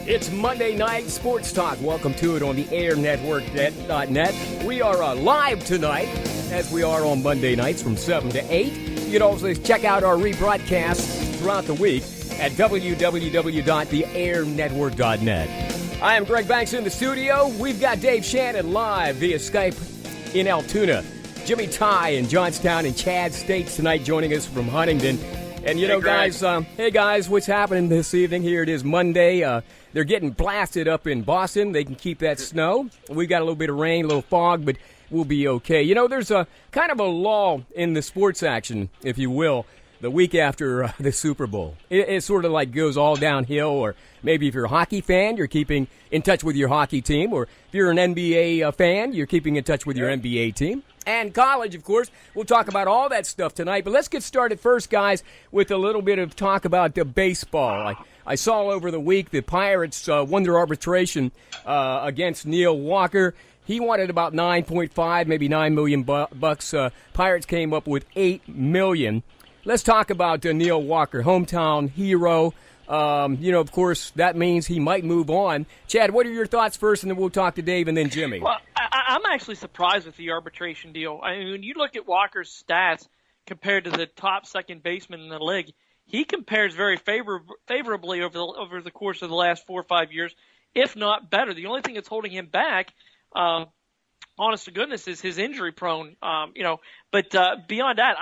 It's Monday Night Sports Talk. Welcome to it on the airnetwork.net. We are live tonight, as we are on Monday nights from 7 to 8. You can also check out our rebroadcast throughout the week at www.theairnetwork.net. I am Greg Banks in the studio. We've got Dave Shannon live via Skype in Altoona. Jimmy Ty in Johnstown and Chad States tonight joining us from Huntington. And, you know, guys, hey, guys, what's happening this evening? Here it is Monday. They're getting blasted up in Boston. They can keep that snow. We got a little bit of rain, a little fog, but we'll be okay. You know, there's a kind of a lull in the sports action, if you will, the week after the Super Bowl. It sort of like goes all downhill, or maybe if you're a hockey fan, you're keeping in touch with your hockey team, or if you're an NBA fan, you're keeping in touch with your NBA team. And college, of course. We'll talk about all that stuff tonight. But let's get started first, guys, with a little bit of talk about the baseball. I saw over the week the Pirates won their arbitration against Neil Walker. He wanted about 9.5, maybe $9 million bucks. Pirates came up with $8 million. Let's talk about Neil Walker, hometown hero. You know, of course, that means he might move on. Chad, what are your thoughts first, and then we'll talk to Dave and then Jimmy. Well, I'm actually surprised with the arbitration deal. I mean, when you look at Walker's stats compared to the top second baseman in the league, he compares very favorably over the course of the last 4 or 5 years, if not better. The only thing that's holding him back, honest to goodness, is his injury prone. But beyond that,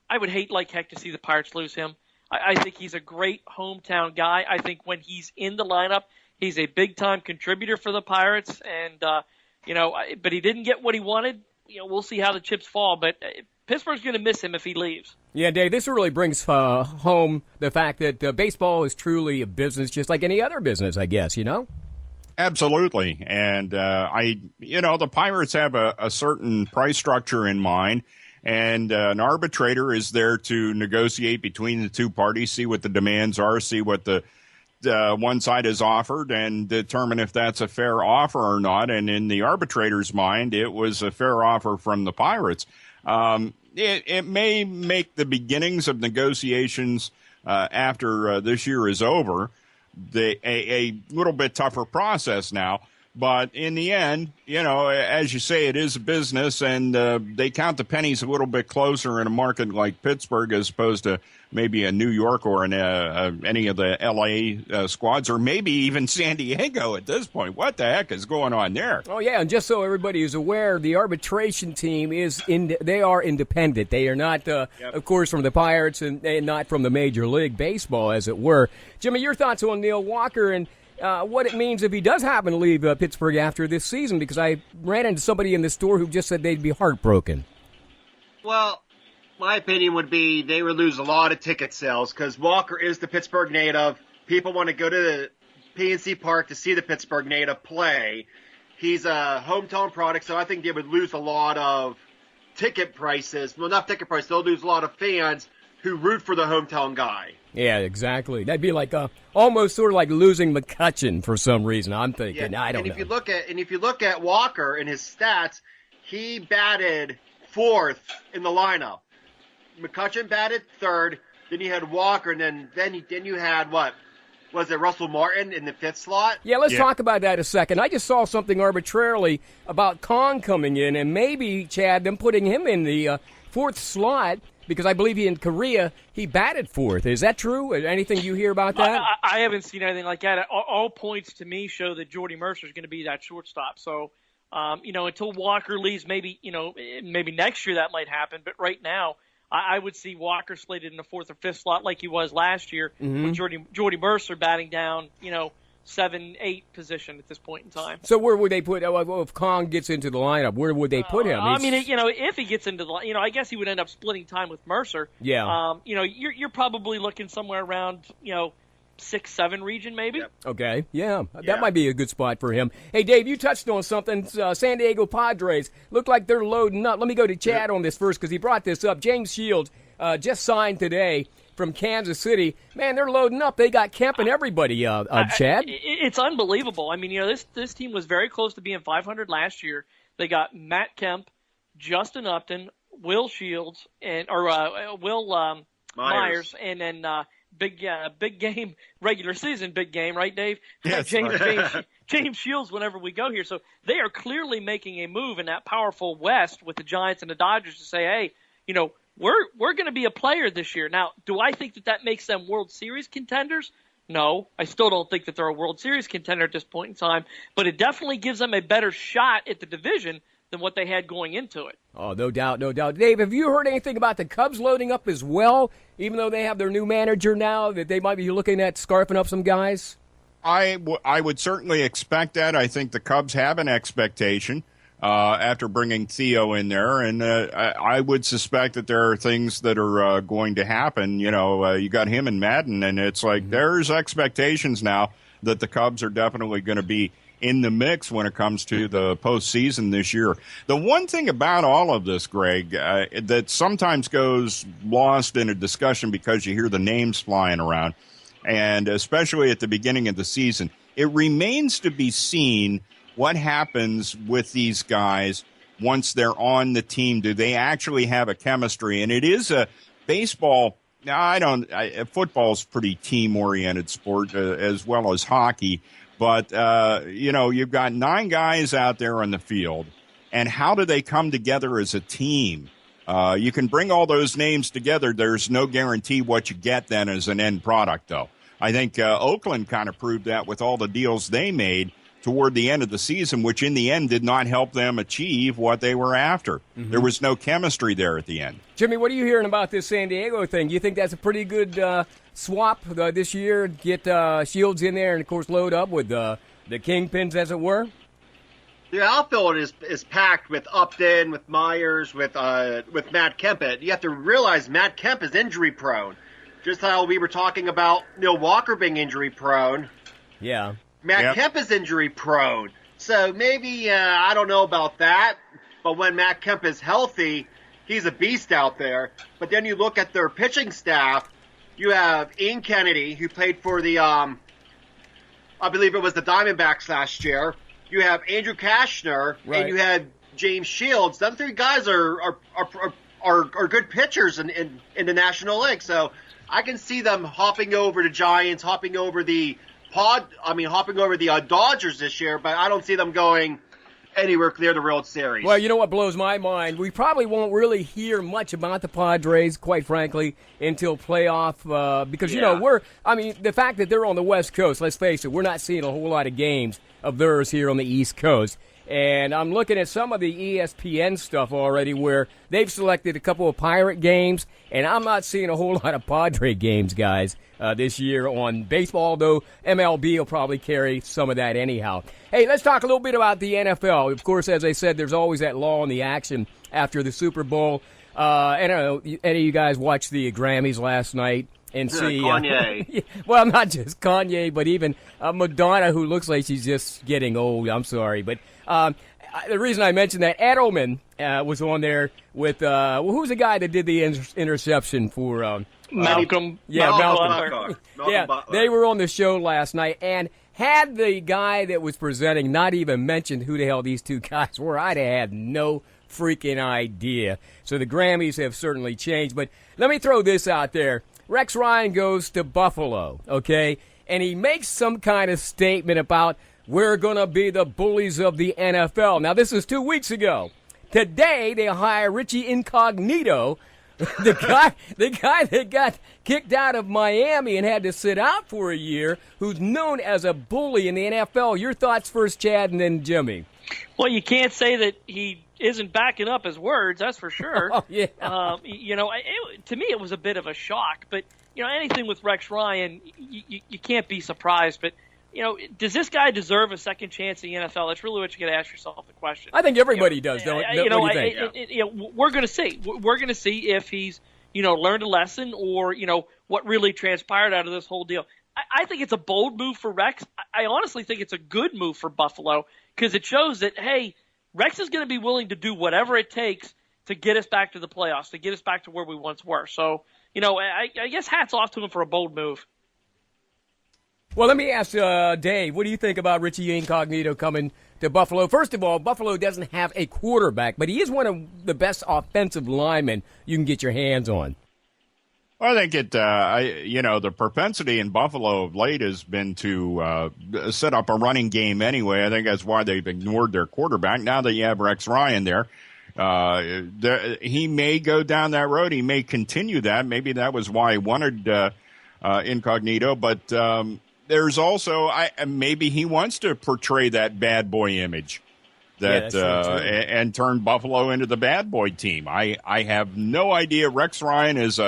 I would hate like heck to see the Pirates lose him. I think he's a great hometown guy. I think when he's in the lineup, he's a big-time contributor for the Pirates. And, but he didn't get what he wanted. You know, we'll see how the chips fall. But Pittsburgh's going to miss him if he leaves. Yeah, Dave, this really brings home the fact that baseball is truly a business just like any other business, I guess, you know? Absolutely. And, the Pirates have a certain price structure in mind. And an arbitrator is there to negotiate between the two parties, see what the demands are, see what the one side has offered, and determine if that's a fair offer or not. And in the arbitrator's mind, it was a fair offer from the Pirates. It may make the beginnings of negotiations after this year is over a little bit tougher process now. But in the end, you know, as you say, it is a business, and they count the pennies a little bit closer in a market like Pittsburgh as opposed to maybe a New York or any of the L.A. Squads, or maybe even San Diego at this point. What the heck is going on there? Oh, yeah, and just so everybody is aware, the arbitration team they are independent. They are not, of course, from the Pirates and not from the Major League Baseball, as it were. Jimmy, your thoughts on Neil Walker and what it means if he does happen to leave Pittsburgh after this season, because I ran into somebody in the store who just said they'd be heartbroken. Well, my opinion would be they would lose a lot of ticket sales because Walker is the Pittsburgh native. People want to go to the PNC Park to see the Pittsburgh native play. He's a hometown product, so I think they would lose a lot of ticket prices. Well, not ticket prices. They'll lose a lot of fans who root for the hometown guy. Yeah, exactly. That'd be like almost sort of like losing McCutchen for some reason. I'm thinking. Yeah. I don't know. If you look at Walker and his stats, he batted fourth in the lineup. McCutchen batted third. Then you had Walker, and then you had what? Was it Russell Martin in the fifth slot? Yeah, let's talk about that a second. I just saw something arbitrarily about Kong coming in, and maybe, Chad, them putting him in the fourth slot, because I believe in Korea he batted fourth. Is that true? Anything you hear about that? I haven't seen anything like that. All points to me show that Jordy Mercer is going to be that shortstop. So, until Walker leaves, maybe next year that might happen. But right now, I would see Walker slated in the fourth or fifth slot like he was last year, with Jordy Mercer batting down, 7-8 position at this point in time. So where would they put if Kong gets into the lineup? Where would they put him? If he gets into the I guess he would end up splitting time with Mercer. Yeah. You're probably looking somewhere around 6-7 region maybe. Yep. Okay. Yeah, that might be a good spot for him. Hey, Dave, you touched on something. San Diego Padres look like they're loading up. Let me go to Chad on this first because he brought this up. James Shields just signed today from Kansas City. Man, they're loading up. They got Kemp and everybody, Chad. It's unbelievable. I mean, this team was very close to being 500 last year. They got Matt Kemp, Justin Upton, Will Shields, and Will Myers, and then big game, regular season big game, right, Dave? Yes, James Shields whenever we go here. So they are clearly making a move in that powerful West with the Giants and the Dodgers to say, hey, we're going to be a player this year. Now, do I think that makes them World Series contenders? No, I still don't think that they're a World Series contender at this point in time, but it definitely gives them a better shot at the division than what they had going into it. Oh, no doubt, no doubt. Dave, have you heard anything about the Cubs loading up as well, even though they have their new manager now, that they might be looking at scarfing up some guys? I would certainly expect that. I think the Cubs have an expectation after bringing Theo in there, and I would suspect that there are things that are going to happen. You got him and Madden, and it's like there's expectations now that the Cubs are definitely going to be in the mix when it comes to the postseason this year. The one thing about all of this, Greg, that sometimes goes lost in a discussion because you hear the names flying around, and especially at the beginning of the season, it remains to be seen what happens with these guys once they're on the team. Do they actually have a chemistry? And it is a baseball. Now, football's pretty team-oriented sport as well as hockey. But, you've got 9 guys out there on the field, and how do they come together as a team? You can bring all those names together. There's no guarantee what you get then as an end product, though. I think Oakland kind of proved that with all the deals they made toward the end of the season, which in the end did not help them achieve what they were after. Mm-hmm. There was no chemistry there at the end. Jimmy, what are you hearing about this San Diego thing? Do you think that's a pretty good swap this year? Get Shields in there and, of course, load up with the kingpins, as it were? The outfield is packed with Upton, with Myers, with Matt Kempit. You have to realize Matt Kemp is injury prone. Just how we were talking about Neil Walker being injury prone. Yeah. Matt Kemp is injury prone. So maybe, I don't know about that, but when Matt Kemp is healthy, he's a beast out there. But then you look at their pitching staff, you have Ian Kennedy, who played for the, I believe it was the Diamondbacks last year. You have Andrew Kashner, right, and you had James Shields. Them 3 guys are good pitchers in the National League. So I can see them hopping over the Giants, hopping over the Dodgers this year, but I don't see them going anywhere clear the World Series. Well, you know what blows my mind? We probably won't really hear much about the Padres, quite frankly, until playoff, because, the fact that they're on the West Coast, let's face it, we're not seeing a whole lot of games of theirs here on the East Coast. And I'm looking at some of the ESPN stuff already where they've selected a couple of Pirate games, and I'm not seeing a whole lot of Padre games, guys, this year on baseball, though MLB will probably carry some of that anyhow. Hey, let's talk a little bit about the NFL. Of course, as I said, there's always that lull in the action after the Super Bowl. I don't know, any of you guys watched the Grammys last night? And see, Kanye. Well, not just Kanye, but even Madonna, who looks like she's just getting old. I'm sorry, but the reason I mentioned that, Edelman was on there with who's the guy that did the interception for Malcolm? Malcolm. Butler. They were on the show last night, and had the guy that was presenting not even mentioned who the hell these 2 guys were, I'd have had no freaking idea. So the Grammys have certainly changed. But let me throw this out there. Rex Ryan goes to Buffalo, okay? And he makes some kind of statement about we're going to be the bullies of the NFL. Now, this is 2 weeks ago. Today, they hire Richie Incognito, the guy that got kicked out of Miami and had to sit out for a year, who's known as a bully in the NFL. Your thoughts first, Chad, and then Jimmy. Well, you can't say that he isn't backing up his words, that's for sure. Oh, yeah. To me, it was a bit of a shock. But, anything with Rex Ryan, you can't be surprised. But, does this guy deserve a second chance in the NFL? That's really what you got to ask yourself the question. I think everybody does, don't you? What do you think? We're going to see. We're going to see if he's, learned a lesson or, what really transpired out of this whole deal. I think it's a bold move for Rex. I honestly think it's a good move for Buffalo because it shows that, hey, Rex is going to be willing to do whatever it takes to get us back to the playoffs, to get us back to where we once were. So, I guess hats off to him for a bold move. Well, let me ask Dave, what do you think about Richie Incognito coming to Buffalo? First of all, Buffalo doesn't have a quarterback, but he is one of the best offensive linemen you can get your hands on. I think the propensity in Buffalo of late has been to set up a running game anyway. I think that's why they've ignored their quarterback. Now that you have Rex Ryan there, he may go down that road. He may continue that. Maybe that was why he wanted incognito. But there's also maybe he wants to portray that bad boy image. And turn Buffalo into the bad boy team. I have no idea. Rex Ryan is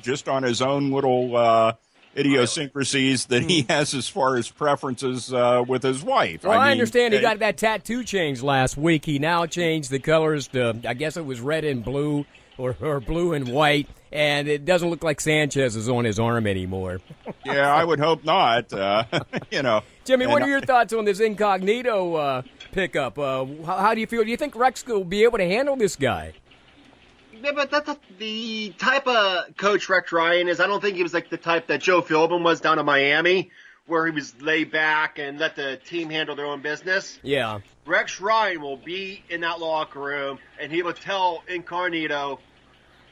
just on his own little idiosyncrasies that he has as far as preferences with his wife. Well, I understand he got that tattoo changed last week. He now changed the colors to, I guess it was red and blue or blue and white, and it doesn't look like Sanchez is on his arm anymore. Yeah, I would hope not. Jimmy, what are your thoughts on this incognito pickup? How do you feel? Do you think Rex will be able to handle this guy? Yeah, but that's the type of coach Rex Ryan is. I don't think he was like the type that Joe Philbin was down in Miami, where he was laid back and let the team handle their own business. Yeah. Rex Ryan will be in that locker room, and he will tell Incognito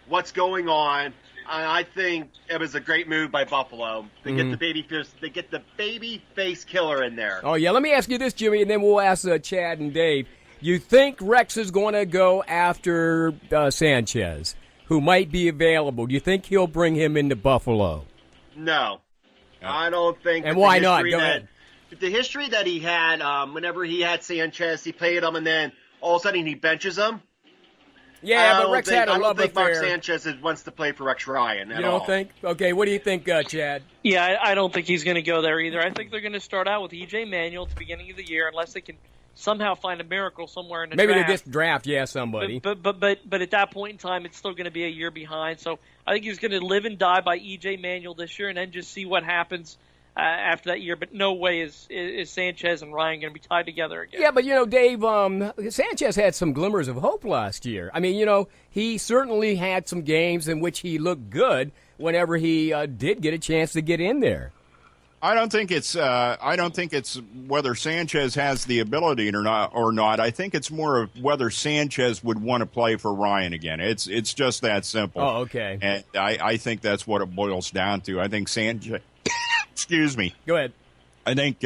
what's going on. And I think it was a great move by Buffalo to get the baby face killer in there. Oh yeah, let me ask you this, Jimmy, and then we'll ask Chad and Dave. You think Rex is going to go after Sanchez, who might be available? Do you think he'll bring him into Buffalo? No, I don't think. And why not? Go ahead. The history that he had, whenever he had Sanchez, he played him, and then all of a sudden he benches him. Yeah, but Rex had a love affair. I don't think Mark Sanchez wants to play for Rex Ryan at all. You don't think? Okay, what do you think, Chad? Yeah, I don't think he's going to go there either. I think they're going to start out with E.J. Manuel at the beginning of the year, unless they can somehow find a miracle somewhere in the draft. Maybe they just draft, somebody. But at that point in time, it's still going to be a year behind. So I think he's going to live and die by E.J. Manuel this year, and then just see what happens after that year. But no way is Sanchez and Ryan going to be tied together again. Yeah, but, Dave, Sanchez had some glimmers of hope last year. I mean, he certainly had some games in which he looked good whenever he did get a chance to get in there. I don't think it's whether Sanchez has the ability or not. I think it's more of whether Sanchez would want to play for Ryan again. It's just that simple. Oh, okay. And I think that's what it boils down to. I think Sanchez excuse me. Go ahead. I think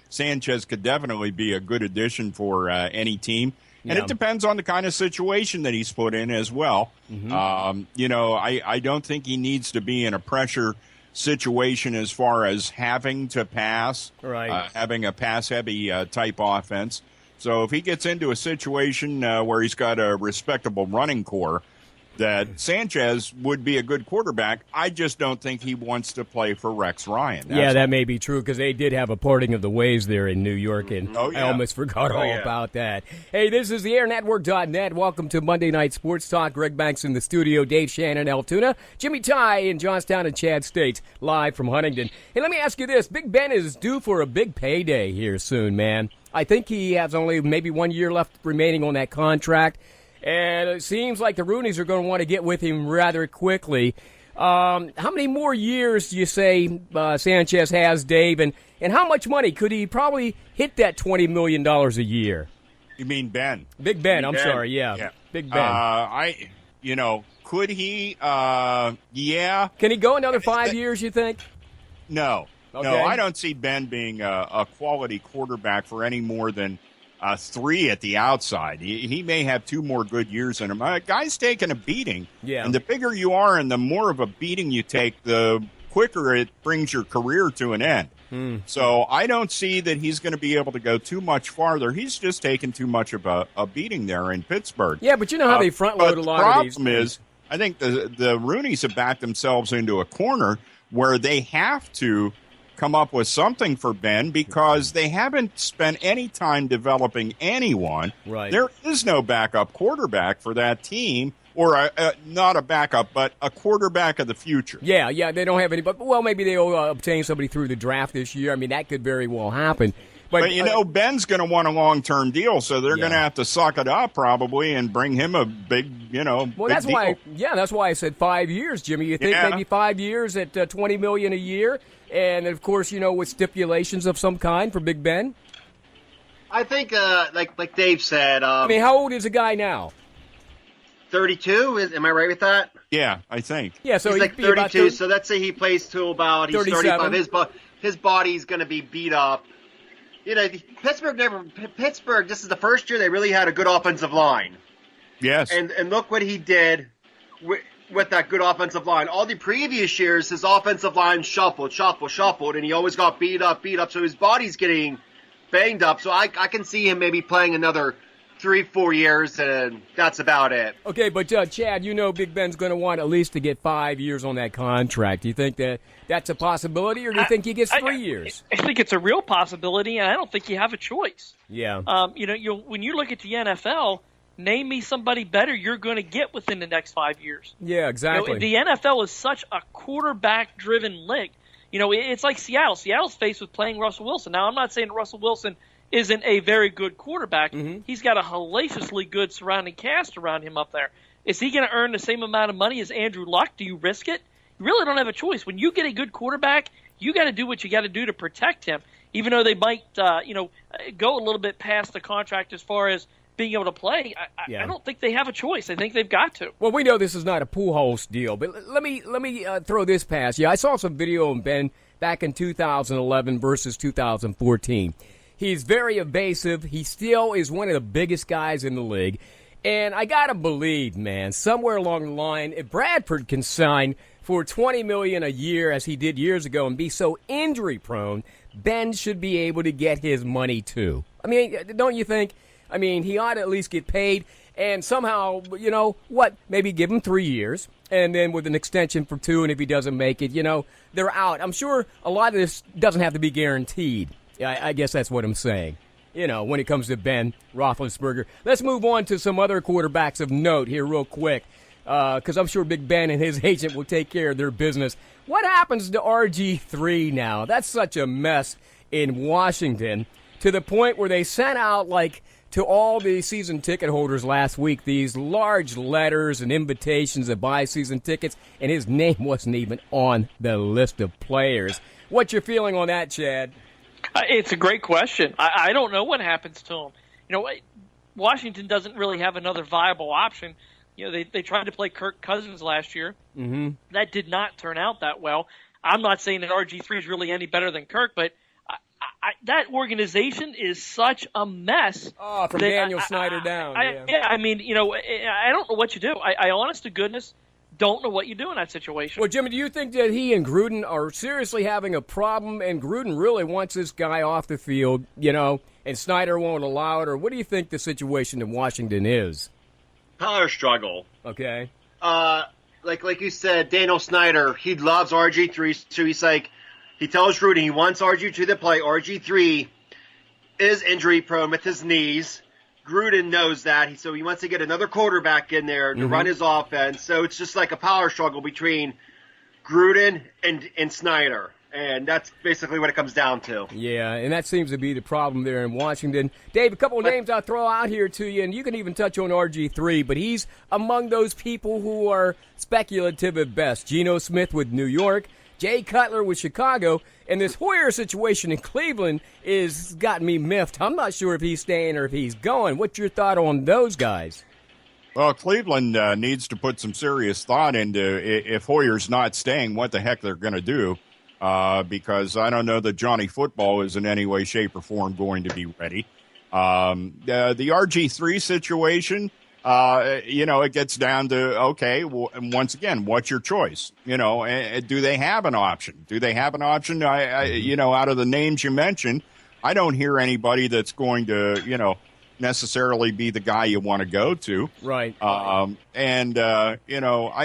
Sanchez could definitely be a good addition for any team. And it depends on the kind of situation that he's put in as well. Mm-hmm. I don't think he needs to be in a pressure situation as far as having to pass, right. Having a pass-heavy type offense. So if he gets into a situation where he's got a respectable running core, that Sanchez would be a good quarterback. I just don't think he wants to play for Rex Ryan. That may be true because they did have a parting of the ways there in New York, and I almost forgot about that. Hey, this is the AirNetwork.net. Welcome to Monday Night Sports Talk. Greg Banks in the studio, Dave Shannon, Altoona, Jimmy Ty in Johnstown and Chad States, live from Huntington. Hey, let me ask you this. Big Ben is due for a big payday here soon, man. I think he has only maybe 1 year left remaining on that contract. And it seems like the Rooneys are going to want to get with him rather quickly. How many more years do you say Sanchez has, Dave? And how much money could he probably hit that $20 million a year? You mean Ben? Big Ben, I'm sorry, yeah. Big Ben. Could he? Yeah. Can he go another 5 years, you think? No. Okay. No, I don't see Ben being a quality quarterback for any more than 3 at the outside. He may have 2 more good years in him. Guy's taking a beating. Yeah. And the bigger you are and the more of a beating you take, the quicker it brings your career to an end. So I don't see that he's going to be able to go too much farther. He's just taken too much of a beating there in Pittsburgh. Yeah, but you know how they front load a lot of these. The problem is, I think the Rooneys have backed themselves into a corner where they have to come up with something for Ben because they haven't spent any time developing anyone. Right. There is no backup quarterback for that team, or not a backup, but a quarterback of the future. Yeah, they don't have any. But maybe they'll obtain somebody through the draft this year. I mean, that could very well happen. But Ben's going to want a long-term deal, so they're going to have to suck it up probably and bring him a big, Well, that's deal. That's why I said 5 years, Jimmy. You think maybe 5 years at $20 million a year, and of course, with stipulations of some kind for Big Ben. I think, like Dave said. I mean, how old is the guy now? 32. Am I right with that? Yeah, I think. Yeah, so he's like he'd be about 32. So let's say he plays till about he's 37. 35. His body's going to be beat up. You know, Pittsburgh. This is the first year they really had a good offensive line. Yes. And look what he did with that good offensive line. All the previous years, his offensive line shuffled, and he always got beat up. So his body's getting banged up. So I can see him maybe playing another 3-4 years, and that's about it. Okay, but Chad, you know Big Ben's going to want at least to get 5 years on that contract. Do you think that's a possibility, or do you think he gets 3 years? I think it's a real possibility, and I don't think you have a choice. Yeah. When you look at the NFL, name me somebody better you're going to get within the next 5 years. Yeah, exactly. The NFL is such a quarterback-driven league. It's like Seattle. Seattle's faced with playing Russell Wilson. Now, I'm not saying Russell Wilson isn't a very good quarterback. Mm-hmm. He's got a hellaciously good surrounding cast around him up there. Is he going to earn the same amount of money as Andrew Luck? Do you risk it? You really don't have a choice. When you get a good quarterback, you got to do what you got to do to protect him, even though they might go a little bit past the contract as far as being able to play. I don't think they have a choice. I think they've got to. Well, we know this is not a Pujols deal, but let me throw this past you. I saw some video of Ben back in 2011 versus 2014. He's very evasive. He still is one of the biggest guys in the league. And I got to believe, man, somewhere along the line, if Bradford can sign for $20 million a year as he did years ago and be so injury-prone, Ben should be able to get his money too. I mean, don't you think? I mean, he ought to at least get paid and somehow, maybe give him 3 years and then with an extension for 2, and if he doesn't make it, they're out. I'm sure a lot of this doesn't have to be guaranteed. I guess that's what I'm saying, when it comes to Ben Roethlisberger. Let's move on to some other quarterbacks of note here real quick, because I'm sure Big Ben and his agent will take care of their business. What happens to RG3 now? That's such a mess in Washington, to the point where they sent out, to all the season ticket holders last week, these large letters and invitations to buy season tickets, and his name wasn't even on the list of players. What's your feeling on that, Chad? It's a great question. I don't know what happens to him. Washington doesn't really have another viable option. They tried to play Kirk Cousins last year. Mm-hmm. That did not turn out that well. I'm not saying that RG3 is really any better than Kirk, but that organization is such a mess. Oh, from Daniel Snyder down. I mean, I don't know what you do. I honest to goodness don't know what you do in that situation. Well, Jimmy, do you think that he and Gruden are seriously having a problem, and Gruden really wants this guy off the field, and Snyder won't allow it, or what do you think the situation in Washington is? Power struggle. Okay. Like you said, Daniel Snyder, he loves RG3, so he tells Gruden he wants RG3 to play. RG3 is injury prone with his knees. Gruden knows that, so he wants to get another quarterback in there to run his offense. So it's just like a power struggle between Gruden and Snyder, and that's basically what it comes down to. Yeah, and that seems to be the problem there in Washington. Dave, a couple of names I'll throw out here to you, and you can even touch on RG3, but he's among those people who are speculative at best. Geno Smith with New York, Jay Cutler with Chicago, and this Hoyer situation in Cleveland is gotten me miffed. I'm not sure if he's staying or if he's going. What's your thought on those guys? Well, Cleveland needs to put some serious thought into if Hoyer's not staying, what the heck they're going to do, because I don't know that Johnny Football is in any way, shape, or form going to be ready. The RG3 situation, it gets down to, okay, well, once again, what's your choice? Do they have an option? Out of the names you mentioned, I don't hear anybody that's going to, necessarily be the guy you want to go to. Right. I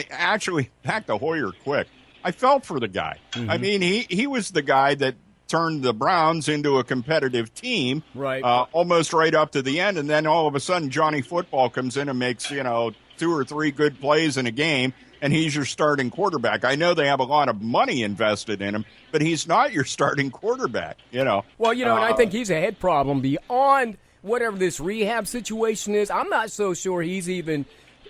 actually, back to Hoyer quick, I felt for the guy. Mm-hmm. I mean, he was the guy that turned the Browns into a competitive team, right? Almost right up to the end, and then all of a sudden Johnny Football comes in and makes 2 or 3 good plays in a game, and he's your starting quarterback. I know they have a lot of money invested in him, but he's not your starting quarterback. Well, and I think he's a head problem beyond whatever this rehab situation is. I'm not so sure he's even.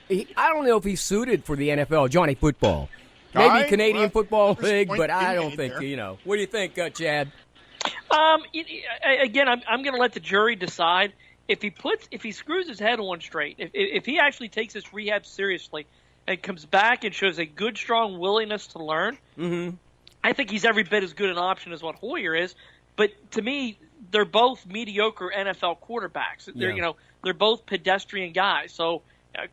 I don't know if he's suited for the NFL. Johnny Football. Maybe Canadian Football League, but I don't think, What do you think, Chad? Again, I'm going to let the jury decide. If he screws his head on straight, if he actually takes this rehab seriously, and comes back and shows a good, strong willingness to learn, I think he's every bit as good an option as what Hoyer is. But to me, they're both mediocre NFL quarterbacks. They're both pedestrian guys. So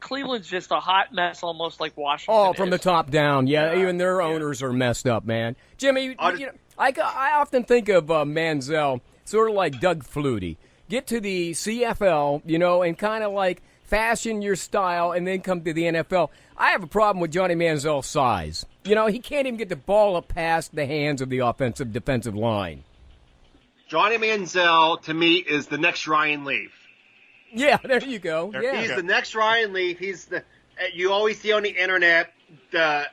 Cleveland's just a hot mess, almost like Washington. Oh, from the top down. Yeah, even their owners are messed up, man. Jimmy, I often think of Manziel sort of like Doug Flutie. Get to the CFL, and kind of like fashion your style and then come to the NFL. I have a problem with Johnny Manziel's size. He can't even get the ball up past the hands of the defensive line. Johnny Manziel, to me, is the next Ryan Leaf. Yeah, there you go. Yeah. He's the next Ryan Leaf. You always see on the internet the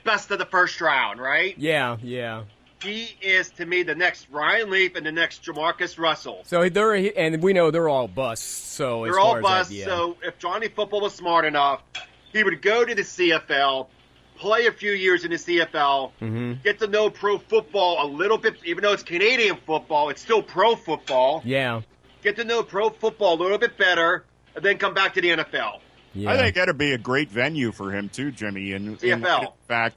best of the first round, right? Yeah. He is, to me, the next Ryan Leaf and the next Jamarcus Russell. So and we know they're all busts. So they're all busts. So if Johnny Football was smart enough, he would go to the CFL, play a few years in the CFL, get to know pro football a little bit. Even though it's Canadian football, it's still pro football. Yeah. Get to know pro football a little bit better, and then come back to the NFL. Yeah. I think that'd be a great venue for him too, Jimmy. In fact,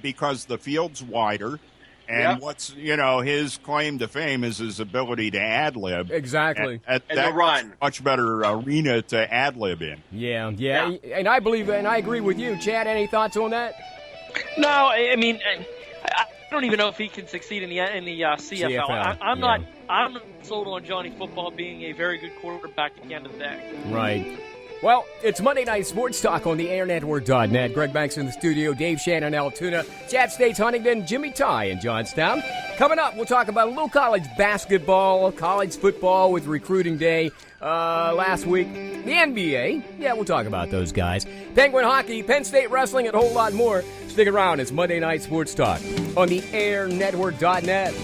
because the field's wider, and what's his claim to fame is his ability to ad lib. Exactly, and the run. Much better arena to ad lib in. Yeah, and I believe and I agree with you, Chad. Any thoughts on that? No, I mean, I don't even know if he can succeed in the CFL. I'm not sold on Johnny Football being a very good quarterback at the end of the day. Right. Well, it's Monday Night Sports Talk on the airnetwork.net. Greg Banks in the studio, Dave Shannon, Altoona, Chad States, Huntington, Jimmy Ty in Johnstown. Coming up, we'll talk about a little college basketball, college football with recruiting day last week. The NBA, we'll talk about those guys. Penguin hockey, Penn State wrestling, and a whole lot more. Stick around. It's Monday Night Sports Talk on the airnetwork.net.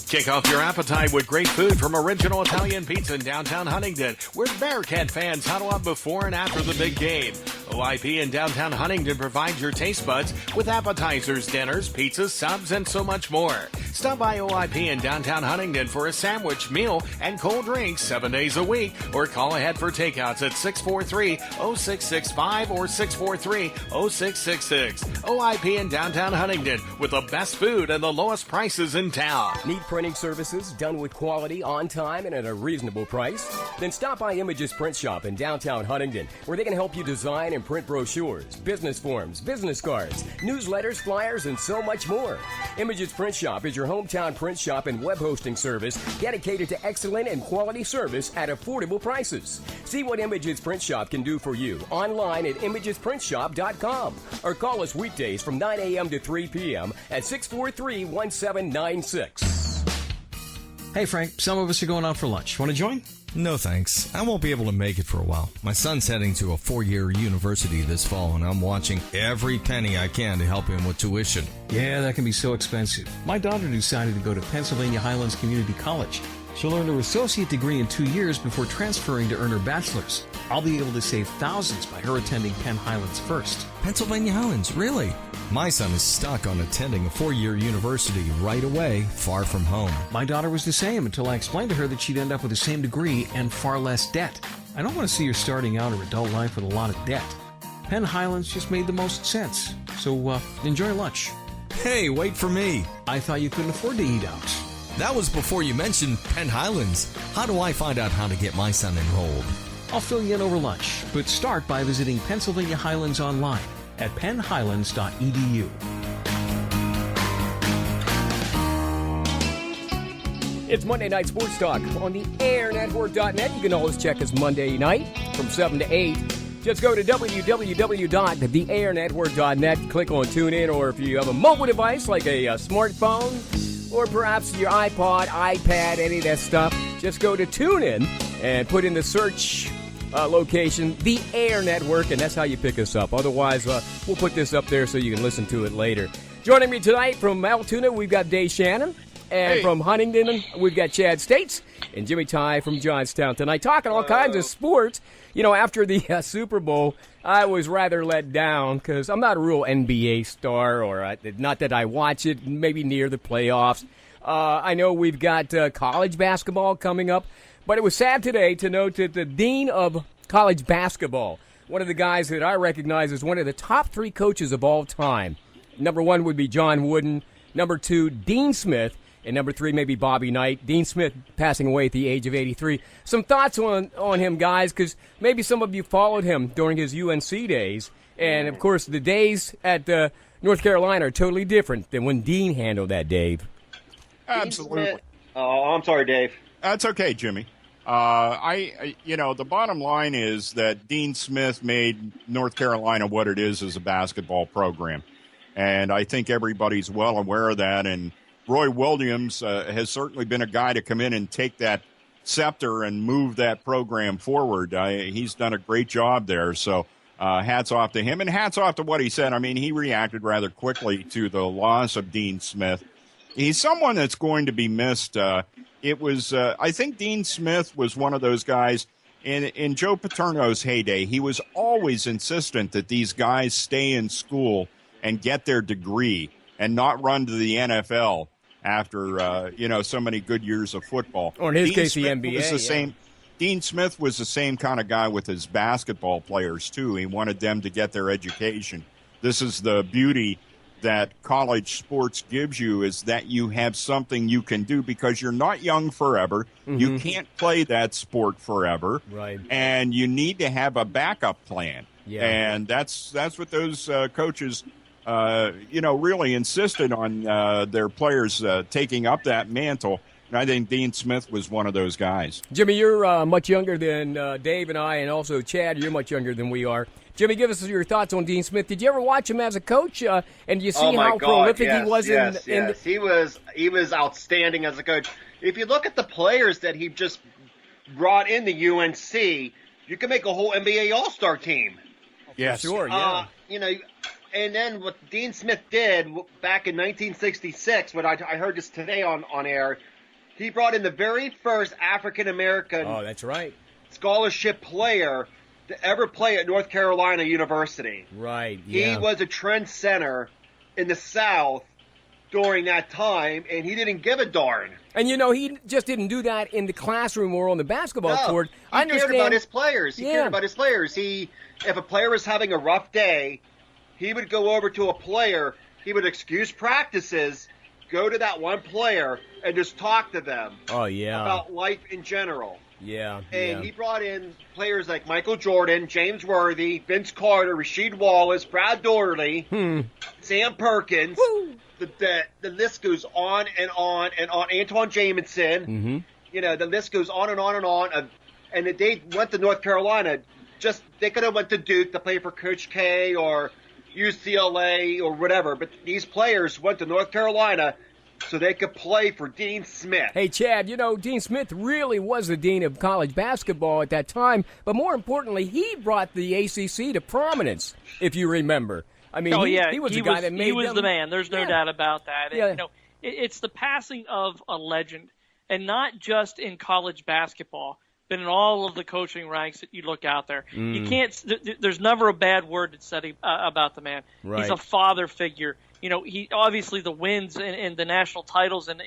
Kick off your appetite with great food from Original Italian Pizza in downtown Huntington, where Bearcat fans huddle up before and after the big game. OIP in downtown Huntington provides your taste buds with appetizers, dinners, pizzas, subs, and so much more. Stop by OIP in downtown Huntington for a sandwich, meal, and cold drinks 7 days a week, or call ahead for takeouts at 643-0665 or 643-0666. OIP in downtown Huntington with the best food and the lowest prices in town. Need printing services done with quality, on time, and at a reasonable price? Then stop by Images Print Shop in downtown Huntington, where they can help you design and print brochures, business forms, business cards, newsletters, flyers, and so much more. Images Print Shop is your hometown print shop and web hosting service dedicated to excellent and quality service at affordable prices. See what Images Print Shop can do for you online at imagesprintshop.com or call us weekdays from 9 a.m. to 3 p.m. at 643-1796. Hey, Frank, some of us are going out for lunch. Want to join? No, thanks. I won't be able to make it for a while. My son's heading to a 4-year university this fall, and I'm watching every penny I can to help him with tuition. Yeah, that can be so expensive. My daughter decided to go to Pennsylvania Highlands Community College. She'll earn her associate degree in 2 years before transferring to earn her bachelor's. I'll be able to save thousands by her attending Penn Highlands first. Pennsylvania Highlands, really? My son is stuck on attending a 4-year university right away, far from home. My daughter was the same until I explained to her that she'd end up with the same degree and far less debt. I don't want to see her starting out her adult life with a lot of debt. Penn Highlands just made the most sense. So, enjoy lunch. Hey, wait for me. I thought you couldn't afford to eat out. That was before you mentioned Penn Highlands. How do I find out how to get my son enrolled? I'll fill you in over lunch, but start by visiting Pennsylvania Highlands online at pennhighlands.edu. It's Monday Night Sports Talk on the airnetwork.net. You can always check us Monday night from 7 to 8. Just go to www.theairnetwork.net, click on Tune In, or if you have a mobile device like a smartphone or perhaps your iPod, iPad, any of that stuff, just go to Tune In and put in the search location, The Air Network, and that's how you pick us up. Otherwise, we'll put this up there so you can listen to it later. Joining me tonight from Altoona, we've got Dave Shannon. And from Huntington, we've got Chad States and Jimmy Ty from Johnstown tonight, talking all kinds of sports. You know, after the Super Bowl, I was rather let down because I'm not a real NBA star, or not that I watch it, maybe near the playoffs. I know we've got college basketball coming up. But it was sad today to note that the dean of college basketball, one of the guys that I recognize as one of the top 3 coaches of all time. Number 1 would be John Wooden. Number 2, Dean Smith. And number 3, maybe Bobby Knight. Dean Smith passing away at the age of 83. Some thoughts on him, guys, because maybe some of you followed him during his UNC days. And, of course, the days at North Carolina are totally different than when Dean handled that, Dave. Absolutely. Oh, I'm sorry, Dave. That's okay, Jimmy. The bottom line is that Dean Smith made North Carolina what it is as a basketball program. And I think everybody's well aware of that. And Roy Williams has certainly been a guy to come in and take that scepter and move that program forward. He's done a great job there. So hats off to him, and hats off to what he said. I mean, he reacted rather quickly to the loss of Dean Smith. He's someone that's going to be missed. I think Dean Smith was one of those guys in Joe Paterno's heyday. He was always insistent that these guys stay in school and get their degree and not run to the NFL after, so many good years of football. Or in his case, the Smith NBA. was the same. Dean Smith was the same kind of guy with his basketball players, too. He wanted them to get their education. This is the beauty that college sports gives you, is that you have something you can do because you're not young forever. Mm-hmm. You can't play that sport forever. Right. And you need to have a backup plan. Yeah. And that's what those coaches really insisted on their players taking up that mantle. And I think Dean Smith was one of those guys. Jimmy, you're much younger than Dave and I, and also Chad, you're much younger than we are. Jimmy, give us your thoughts on Dean Smith. Did you ever watch him as a coach? And you see how prolific he was? Yes. He was outstanding as a coach. If you look at the players that he just brought in the UNC, you can make a whole NBA All-Star team. Yes. Sure, yeah. And then what Dean Smith did back in 1966, what I heard this today on air, he brought in the very first African-American that's right. scholarship player to ever play at North Carolina University. Right, yeah. He was a trend center in the South during that time, and he didn't give a darn. And, he just didn't do that in the classroom or on the basketball court. He cared about his players. Cared about his players. If a player was having a rough day, he would go over to a player. He would excuse practices, go to that one player, and just talk to them about life in general. Yeah. And he brought in players like Michael Jordan, James Worthy, Vince Carter, Rasheed Wallace, Brad Daugherty, Sam Perkins. Woo. The list goes on and on and on. Antoine Jamison. Mm-hmm. The list goes on and on and on. And they went to North Carolina. They could have went to Duke to play for Coach K or UCLA or whatever. But these players went to North Carolina so they could play for Dean Smith. Hey, Chad, Dean Smith really was the dean of college basketball at that time. But more importantly, he brought the ACC to prominence, if you remember. I mean, he was the guy that made He was them. the man. There's no doubt about that. Yeah. And, it's the passing of a legend, and not just in college basketball, but in all of the coaching ranks that you look out there. You can't. There's never a bad word that's said about the man. Right. He's a father figure. He obviously the wins and the national titles and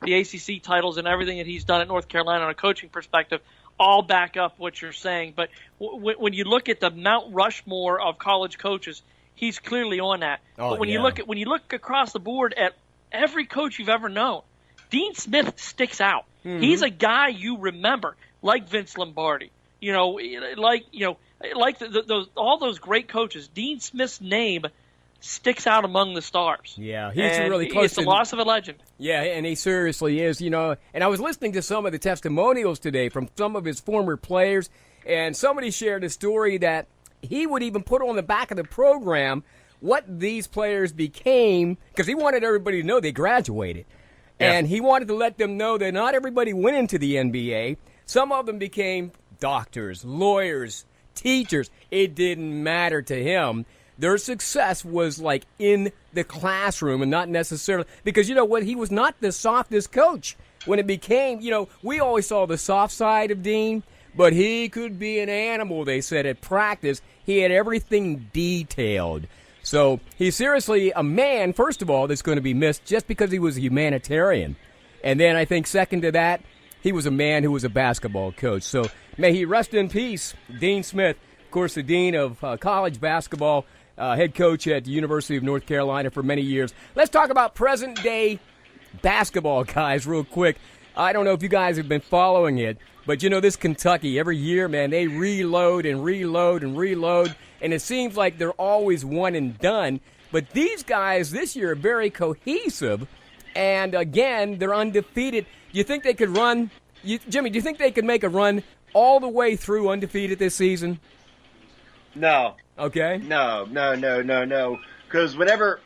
the ACC titles and everything that he's done at North Carolina on a coaching perspective all back up what you're saying. But when you look at the Mount Rushmore of college coaches, he's clearly on that. But when you look across the board at every coach you've ever known, Dean Smith sticks out. Mm-hmm. He's a guy you remember, like Vince Lombardi. All those great coaches. Dean Smith's name sticks out among the stars. Yeah, he's really close. It's the loss of a legend. Yeah, and he seriously is. And I was listening to some of the testimonials today from some of his former players, and somebody shared a story that he would even put on the back of the program what these players became, because he wanted everybody to know they graduated. Yeah. And he wanted to let them know that not everybody went into the NBA. Some of them became doctors, lawyers, teachers. It didn't matter to him. Their success was like in the classroom and not necessarily because, he was not the softest coach. When it became, we always saw the soft side of Dean, but he could be an animal, they said, at practice. He had everything detailed. So he's seriously a man, first of all, that's going to be missed just because he was a humanitarian. And then I think second to that, he was a man who was a basketball coach. So may he rest in peace, Dean Smith, of course, the dean of college basketball, head coach at the University of North Carolina for many years. Let's talk about present-day basketball, guys, real quick. I don't know if you guys have been following it, but you know this Kentucky, every year, man, they reload and reload and reload, and it seems like they're always one and done. But these guys this year are very cohesive, and again, they're undefeated. Do you think they could run, Jimmy, do you think they could make a run all the way through undefeated this season? No. Okay. No. Because whenever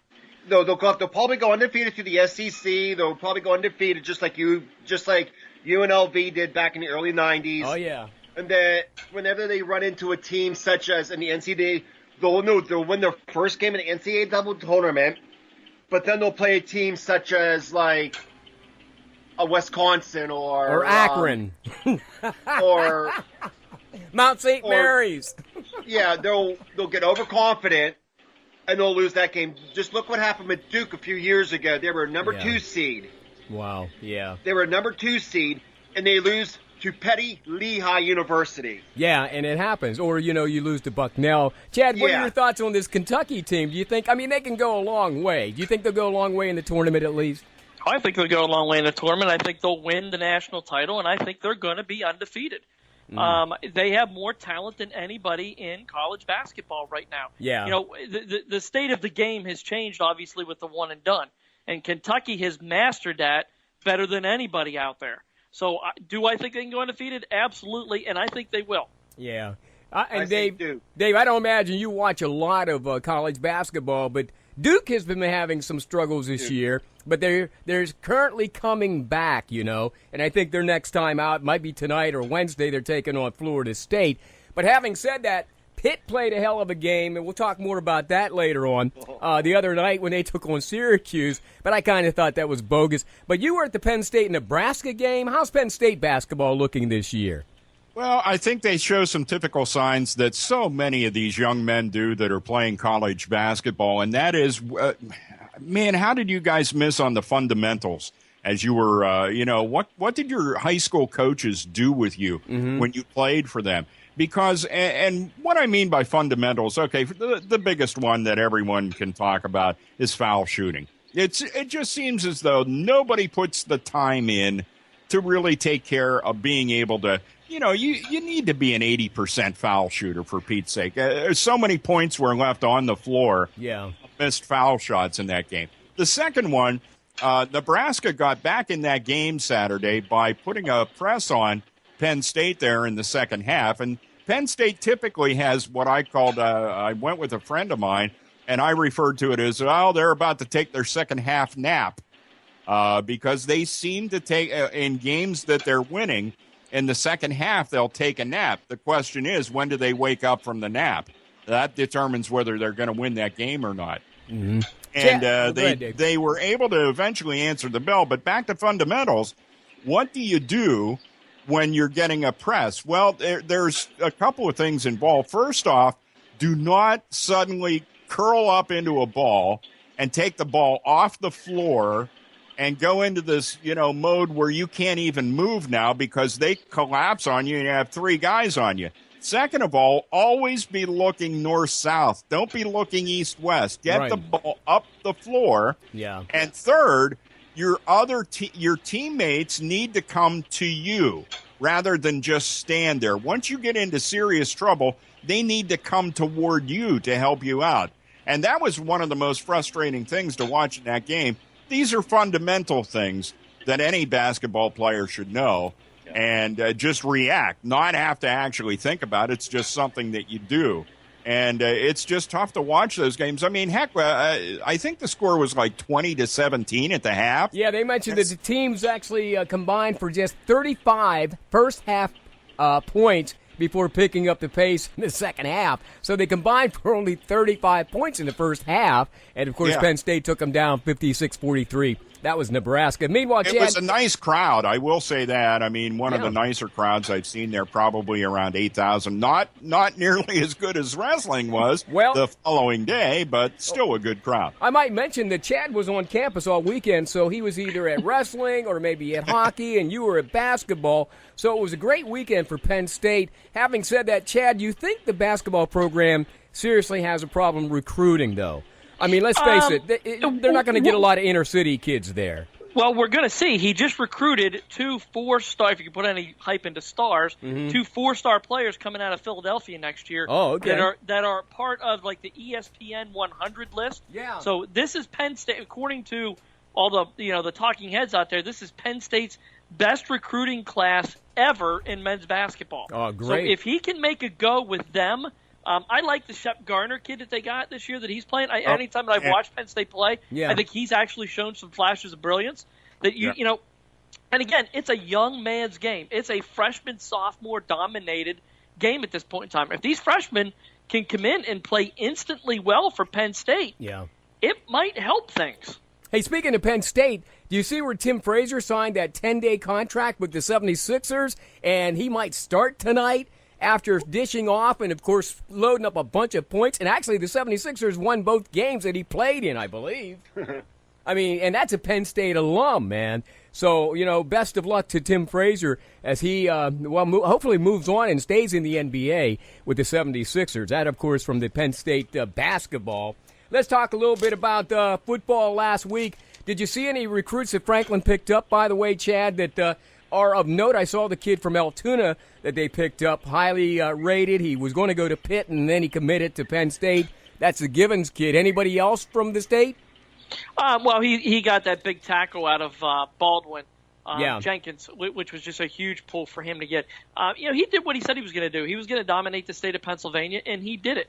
they'll probably go undefeated through the SEC. They'll probably go undefeated just like UNLV did back in the early '90s. Oh yeah. And then whenever they run into a team such as in the NCAA, they'll win their first game in the NCAA double tournament. But then they'll play a team such as like a Wisconsin or Akron or Mount St. Mary's. Yeah, they'll get overconfident and they'll lose that game. Just look what happened with Duke a few years ago. They were a number 2 seed. Wow, yeah. They were a number 2 seed, and they lose to Petty Lehigh University. Yeah, and it happens. Or, you lose to Bucknell. Chad, what are your thoughts on this Kentucky team? Do you think, they can go a long way. Do you think they'll go a long way in the tournament at least? I think they'll go a long way in the tournament. I think they'll win the national title, and I think they're going to be undefeated. They have more talent than anybody in college basketball right now. Yeah. The state of the game has changed, obviously, with the one and done. And Kentucky has mastered that better than anybody out there. So do I think they can go undefeated? Absolutely, and I think they will. Yeah. And Dave, I don't imagine you watch a lot of college basketball, but Duke has been having some struggles this year, but they're currently coming back, and I think their next time out might be tonight or Wednesday. They're taking on Florida State. But having said that, Pitt played a hell of a game, and we'll talk more about that later on the other night when they took on Syracuse, but I kind of thought that was bogus. But you were at the Penn State-Nebraska game. How's Penn State basketball looking this year? Well, I think they show some typical signs that so many of these young men do that are playing college basketball, and that is, man, how did you guys miss on the fundamentals as you were, what did your high school coaches do with you when you played for them? Because, and what I mean by fundamentals, okay, the biggest one that everyone can talk about is foul shooting. It just seems as though nobody puts the time in to really take care of being able to, you need to be an 80% foul shooter, for Pete's sake. So many points were left on the floor. Yeah. Missed foul shots in that game. The second one, Nebraska got back in that game Saturday by putting a press on Penn State there in the second half. And Penn State typically has what I called, I went with a friend of mine, and I referred to it as, they're about to take their second half nap. Because they seem to take, in games that they're winning, in the second half, they'll take a nap. The question is, when do they wake up from the nap? That determines whether they're going to win that game or not. Mm-hmm. And they were able to eventually answer the bell. But back to fundamentals, what do you do when you're getting a press? Well, there's a couple of things involved. First off, do not suddenly curl up into a ball and take the ball off the floor and go into this, mode where you can't even move now because they collapse on you and you have three guys on you. Second of all, always be looking north-south. Don't be looking east-west. Get the ball up the floor. Yeah. And third, your teammates need to come to you rather than just stand there. Once you get into serious trouble, they need to come toward you to help you out. And that was one of the most frustrating things to watch in that game. These are fundamental things that any basketball player should know and just react, not have to actually think about it. It's just something that you do. And it's just tough to watch those games. I mean, heck, I think the score was like 20-17 at the half. Yeah, they mentioned that the teams actually combined for just 35 first half points before picking up the pace in the second half. So they combined for only 35 points in the first half. And, of course, Penn State took them down 56-43 That was Nebraska. Meanwhile, It Chad, was a nice crowd. I will say that. I mean, one of the nicer crowds I've seen there, probably around 8,000. Not nearly as good as wrestling was the following day, but still a good crowd. I might mention that Chad was on campus all weekend, so he was either at wrestling or maybe at hockey, and you were at basketball. So it was a great weekend for Penn State. Having said that, Chad, you think the basketball program seriously has a problem recruiting, though? I mean, let's face it, they're not going to get a lot of inner-city kids there. Well, we're going to see. He just recruited 2 4-star, if you can put any hype into stars, 2 4-star players coming out of Philadelphia next year. Oh, okay. That are part of like the ESPN 100 list. Yeah. So this is Penn State, according to all the talking heads out there. This is Penn State's best recruiting class ever in men's basketball. Oh, great! So if he can make a go with them. I like the Shep Garner kid that they got this year that he's playing. Anytime that I've watched Penn State play, I think he's actually shown some flashes of brilliance. That you know, and again, it's a young man's game. It's a freshman sophomore dominated game at this point in time. If these freshmen can come in and play instantly well for Penn State, it might help things. Hey, speaking of Penn State, do you see where Tim Frazier signed that 10-day contract with the 76ers, and he might start tonight? After dishing off and, of course, loading up a bunch of points. And actually, the 76ers won both games that he played in, I believe. I mean, and that's a Penn State alum, man. So, you know, best of luck to Tim Frazier as he, hopefully moves on and stays in the NBA with the 76ers. That, of course, from the Penn State basketball. Let's talk a little bit about football last week. Did you see any recruits that Franklin picked up, by the way, Chad, that are of note? I saw the kid from Altoona that they picked up, highly rated. He was going to go to Pitt, and then he committed to Penn State. That's the Givens kid. Anybody else from the state? Well, he got that big tackle out of Baldwin Jenkins, which was just a huge pull for him to get. He did what he said he was going to do. He was going to dominate the state of Pennsylvania, and he did it.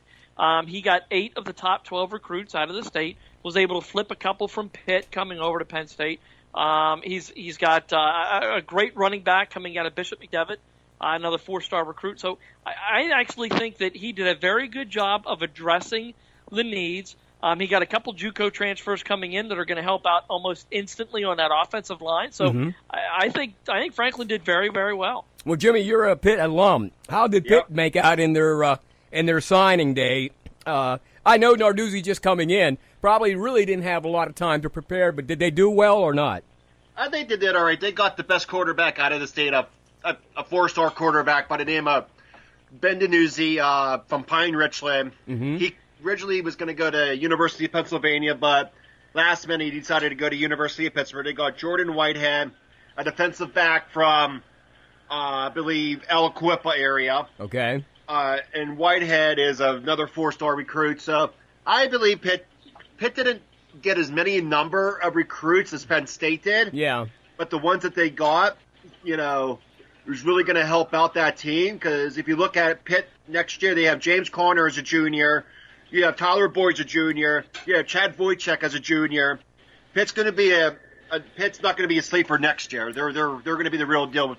He got 8 of the top 12 recruits out of the state, was able to flip a couple from Pitt coming over to Penn State. He's got a great running back coming out of Bishop McDevitt, another 4-star recruit. So I actually think that he did a very good job of addressing the needs. He got a couple JUCO transfers coming in that are going to help out almost instantly on that offensive line. So I think Franklin did very, very well. Well, Jimmy, you're a Pitt alum. How did Pitt make out in their signing day? I know Narduzzi just coming in probably really didn't have a lot of time to prepare, but did they do well or not? I think they did all right. They got the best quarterback out of the state, a 4-star quarterback by the name of Ben DiNuzzi from Pine Richland. He originally was going to go to University of Pennsylvania, but last minute he decided to go to University of Pittsburgh. They got Jordan Whitehead, a defensive back from, I believe, El Cuipa area. Okay. And Whitehead is another 4-star recruit. So I believe Pitt didn't get as many number of recruits as Penn State did. Yeah. But the ones that they got, was really going to help out that team. Because if you look at Pitt next year, they have James Conner as a junior. You have Tyler Boyd as a junior. You have Chad Wojciech as a junior. Pitt's going to be Pitt's not going to be a sleeper next year. They're going to be the real deal.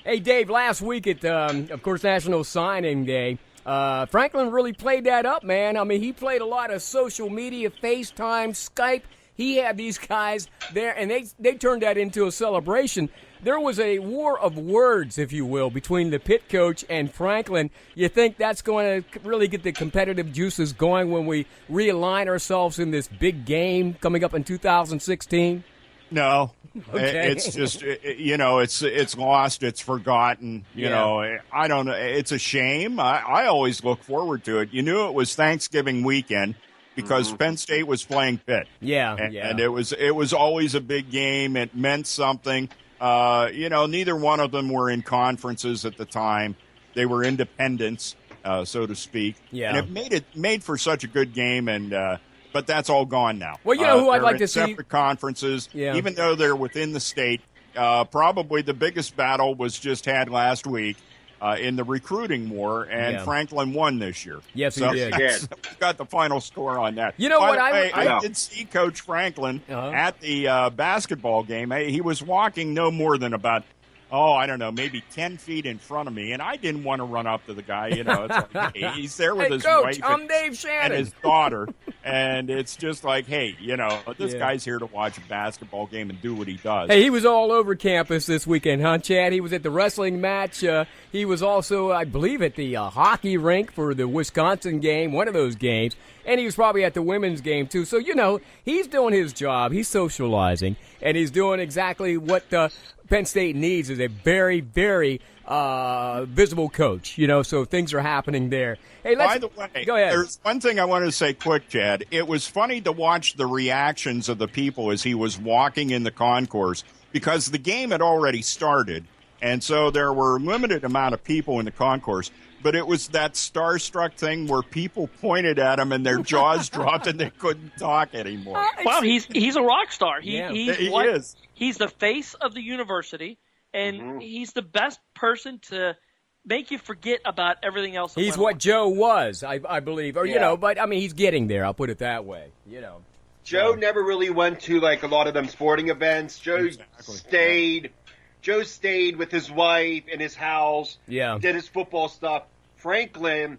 Hey, Dave, last week at, of course, National Signing Day, Franklin really played that up, man. I mean, he played a lot of social media, FaceTime, Skype. He had these guys there, and they turned that into a celebration. There was a war of words, if you will, between the Pitt coach and Franklin. You think that's going to really get the competitive juices going when we realign ourselves in this big game coming up in 2016? No. Okay. It's just, it's lost, it's forgotten. You know, I don't know. It's a shame. I always look forward to it. You knew it was Thanksgiving weekend because Penn State was playing Pitt. And it was always a big game. It meant something. Neither one of them were in conferences at the time. They were independents, so to speak. Yeah. And it made for such a good game, but that's all gone now. Well, you know who I'd like to see? Separate conferences, even though they're within the state. Probably the biggest battle was just had last week in the recruiting war, and Franklin won this year. Yes, he did. Got the final score on that. You know what? I did see Coach Franklin at the basketball game. He was walking no more than about I don't know, maybe 10 feet in front of me, and I didn't want to run up to the guy. You know, it's like, hey, he's there with his Coach, wife I'm Dave Shannon. and his daughter, and it's just like, hey, you know, this guy's here to watch a basketball game and do what he does. Hey, he was all over campus this weekend, huh, Chad? He was at the wrestling match. He was also, I believe, at the hockey rink for the Wisconsin game, one of those games, and he was probably at the women's game, too. So, you know, he's doing his job. He's socializing, and he's doing exactly what Penn State needs is a very, very visible coach, you know, so things are happening there. Hey, by the way, go ahead. There's one thing I wanted to say quick, Chad. It was funny to watch the reactions of the people as he was walking in the concourse because the game had already started, and so there were a limited amount of people in the concourse. But it was that starstruck thing where people pointed at him and their jaws dropped and they couldn't talk anymore. Well, he's a rock star. He is. He's the face of the university, and he's the best person to make you forget about everything else. He's what Joe was, I believe. Or, you know, but, I mean, he's getting there. I'll put it that way, you know. Joe never really went to, like, a lot of them sporting events. Joe stayed with his wife in his house. Yeah. Did his football stuff. Franklin,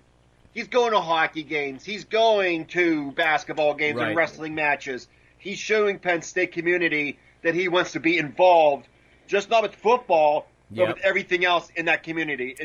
he's going to hockey games. He's going to basketball games and wrestling matches. He's showing Penn State community that he wants to be involved, just not with football, but with everything else in that community.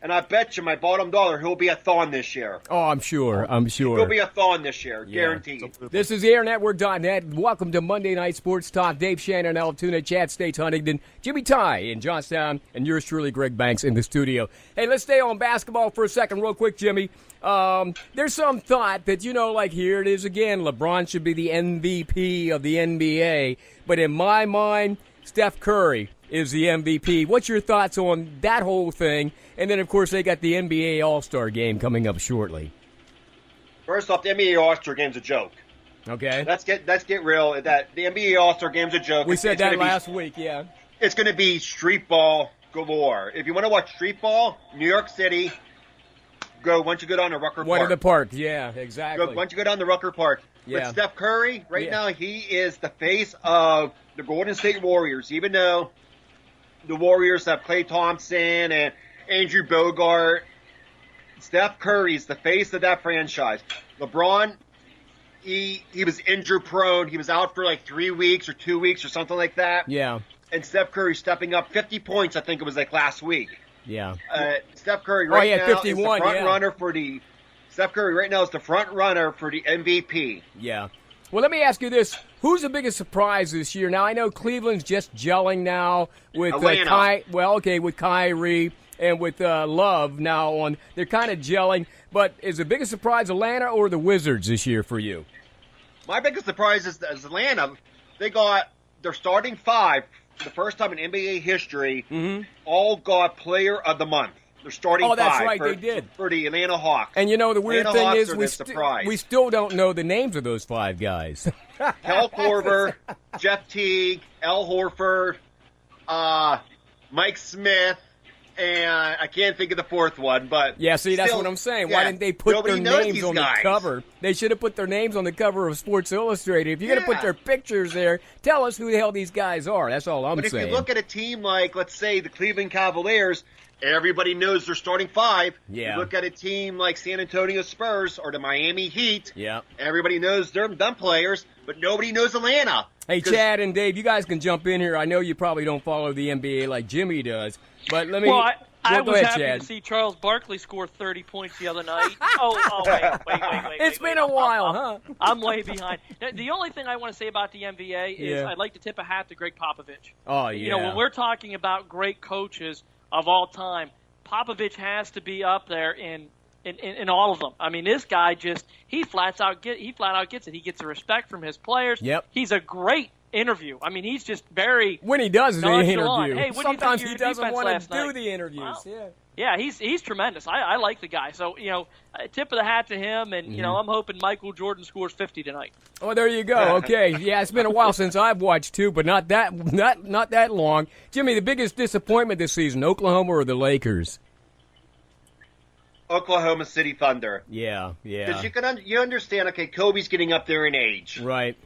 And I bet you my bottom dollar he'll be a Thon this year. Oh, I'm sure. He'll be a Thon this year, guaranteed. This is theairnetwork.net. Welcome to Monday Night Sports Talk. Dave Shannon, Altoona, Chad States, Huntington, Jimmy Ty in Johnstown, and yours truly, Greg Banks, in the studio. Hey, let's stay on basketball for a second real quick, Jimmy. There's some thought that, you know, like here it is again, LeBron should be the MVP of the NBA. But in my mind, Steph Curry is the MVP. What's your thoughts on that whole thing? And then, of course, they got the NBA All-Star Game coming up shortly. First off, the NBA All-Star Game's a joke. Okay. Let's get real. That the NBA All-Star Game's a joke. We said that last week, yeah. It's going to be street ball galore. If you want to watch street ball, New York City, why don't you go down to Rucker Park? One of the parks, yeah, exactly. Why don't you go down to Rucker Park? Yeah. But Steph Curry, now, he is the face of the Golden State Warriors, even though the Warriors have Klay Thompson and Andrew Bogut. Steph Curry's the face of that franchise. LeBron, he was injury prone. He was out for like 3 weeks or 2 weeks or something like that. Yeah. And Steph Curry stepping up 50 points, I think it was like last week. Yeah. Steph Curry now is the 51, front runner for the Steph Curry right now is the front runner for the MVP. Yeah. Well, let me ask you this. Who's the biggest surprise this year? Now, I know Cleveland's just gelling now with with Kyrie and with Love now on. They're kind of gelling. But is the biggest surprise Atlanta or the Wizards this year for you? My biggest surprise is Atlanta. They got their starting five for the first time in NBA history. All got Player of the Month. They're starting five. Oh, that's right, they did. For the Atlanta Hawks. And you know, the weird thing is we still don't know the names of those five guys. Kel Korver, Jeff Teague, Al Horford, Mike Smith, and I can't think of the fourth one. But yeah, see, that's what I'm saying. Why didn't they put their names on the cover? They should have put their names on the cover of Sports Illustrated. If you're going to put their pictures there, tell us who the hell these guys are. That's all I'm saying. But if you look at a team like, let's say, the Cleveland Cavaliers, everybody knows their starting five. Yeah. You look at a team like San Antonio Spurs or the Miami Heat. Yeah. Everybody knows them players, but nobody knows Atlanta. Hey, Chad and Dave, you guys can jump in here. I know you probably don't follow the NBA like Jimmy does, but let me. Well, I was ahead, happy Chad. to see Charles Barkley score 30 points the other night. Wait. It's been a while, huh? I'm way behind. The only thing I want to say about the NBA is I'd like to tip a hat to Greg Popovich. Oh, yeah. You know, when we're talking about great coaches of all time, Popovich has to be up there in all of them. I mean, this guy he flat out gets it. He gets the respect from his players. Yep. He's a great interview. I mean, he's just very when he does the interview. Hey, sometimes he doesn't want to do the interviews. Wow. Yeah, he's tremendous. I like the guy. So, you know, tip of the hat to him, and you know, I'm hoping Michael Jordan scores 50 tonight. Oh, there you go. Okay, yeah, it's been a while since I've watched too, but not that long. Jimmy, the biggest disappointment this season, Oklahoma or the Lakers? Oklahoma City Thunder. Yeah. Because you understand. Okay, Kobe's getting up there in age. Right.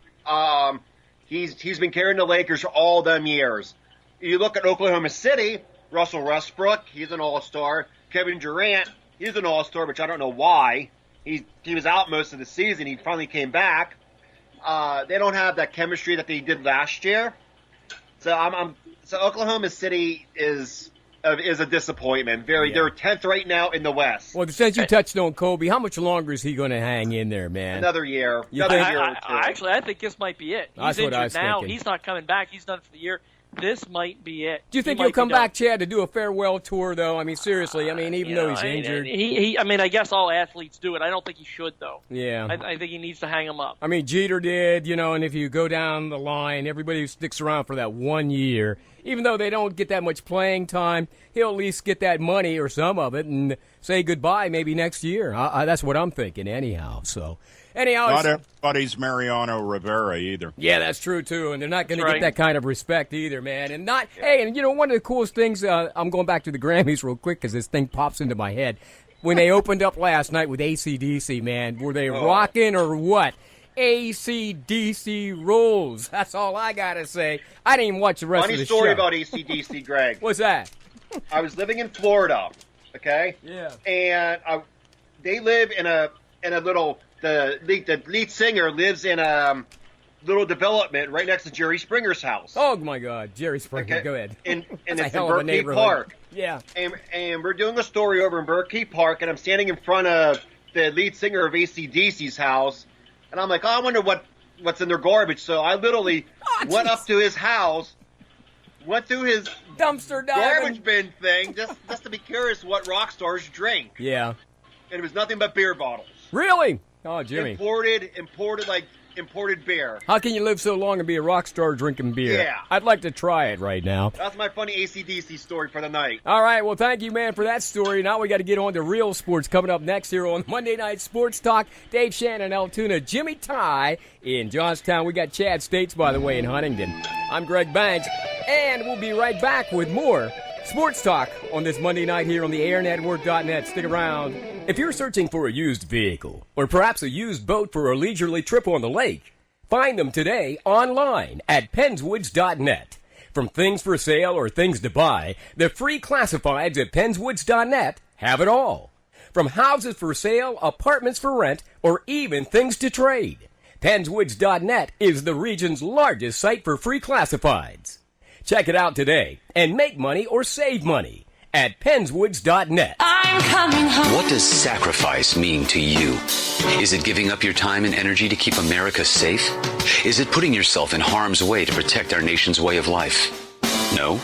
He's been carrying the Lakers for all them years. You look at Oklahoma City, Russell Westbrook, he's an all-star. Kevin Durant, he's an all-star, which I don't know why. He was out most of the season. He finally came back. They don't have that chemistry that they did last year. So so Oklahoma City is a disappointment. They're 10th right now in the West. Well, since you touched on Kobe, how much longer is he going to hang in there, man? Another year. Actually, I think this might be it. That's He's what I injured was now. thinking. He's not coming back. He's done for the year. This might be it. Do you think he'll come back, Chad, to do a farewell tour, though? I mean, seriously. I mean, even though he's injured. I guess all athletes do it. I don't think he should, though. Yeah. I think he needs to hang him up. I mean, Jeter did, and if you go down the line, everybody who sticks around for that 1 year, even though they don't get that much playing time, he'll at least get that money or some of it and say goodbye maybe next year. That's what I'm thinking anyhow. So, anyhow. Not everybody's Mariano Rivera either. Yeah, that's true, too. And they're not going to get that kind of respect either, man. And one of the coolest things, I'm going back to the Grammys real quick because this thing pops into my head. When they opened up last night with AC/DC, man, were they rocking or what? AC/DC rules. That's all I got to say. I didn't even watch the rest of the show. Funny story about AC/DC, Greg. What's that? I was living in Florida, okay? Yeah. And they live in a little, the lead singer lives in a little development right next to Jerry Springer's house. Oh, my God. Jerry Springer. Okay. Go ahead. And it's in Berkeley Park. Yeah. And we're doing a story over in Berkeley Park, and I'm standing in front of the lead singer of AC/DC's house. And I'm like, I wonder what's in their garbage. So I literally went up to his house, went through his dumpster garbage bin thing just to be curious what rock stars drink. Yeah. And it was nothing but beer bottles. Really? Oh, Jimmy. Imported beer. How can you live so long and be a rock star drinking beer? Yeah. I'd like to try it right now. That's my funny AC/DC story for the night. All right. Well, thank you, man, for that story. Now we got to get on to real sports coming up next here on Monday Night Sports Talk. Dave Shannon, Altoona, Jimmy Ty in Johnstown. We got Chad States, by the way, in Huntington. I'm Greg Banks, and we'll be right back with more Sports Talk on this Monday night here on the airnetwork.net. Stick around. If you're searching for a used vehicle or perhaps a used boat for a leisurely trip on the lake, find them today online at penswoods.net. From things for sale or things to buy, the free classifieds at penswoods.net have it all. From houses for sale, apartments for rent, or even things to trade, penswoods.net is the region's largest site for free classifieds. Check it out today and make money or save money at penswoods.net. I'm coming home. What does sacrifice mean to you? Is it giving up your time and energy to keep America safe? Is it putting yourself in harm's way to protect our nation's way of life? No?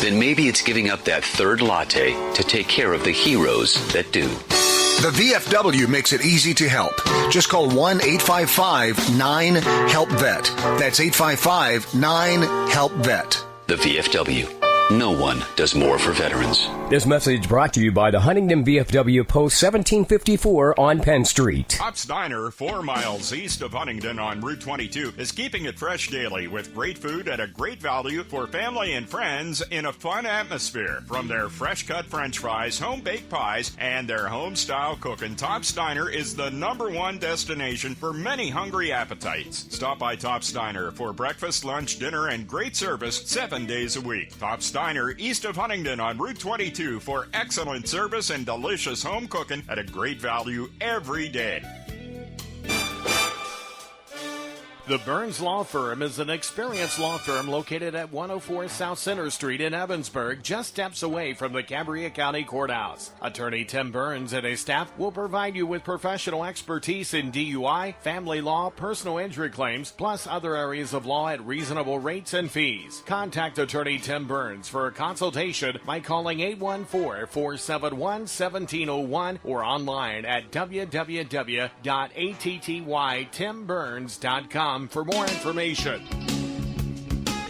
Then maybe it's giving up that third latte to take care of the heroes that do. The VFW makes it easy to help. Just call 1-855-9-HELP-VET. That's 855-9-HELP-VET. The VFW. No one does more for veterans. This message brought to you by the Huntington VFW Post 1754 on Penn Street. Pop's Diner, 4 miles east of Huntington on Route 22, is keeping it fresh daily with great food at a great value for family and friends in a fun atmosphere. From their fresh-cut French fries, home-baked pies, and their home-style cooking, Pop's Diner is the #1 destination for many hungry appetites. Stop by Pop's Diner for breakfast, lunch, dinner, and great service 7 days a week. Pop's Diner, east of Huntington on Route 22 for excellent service and delicious home cooking at a great value every day. The Burns Law Firm is an experienced law firm located at 104 South Center Street in Evansburg, just steps away from the Cambria County Courthouse. Attorney Tim Burns and his staff will provide you with professional expertise in DUI, family law, personal injury claims, plus other areas of law at reasonable rates and fees. Contact Attorney Tim Burns for a consultation by calling 814-471-1701 or online at www.attytimburns.com for more information.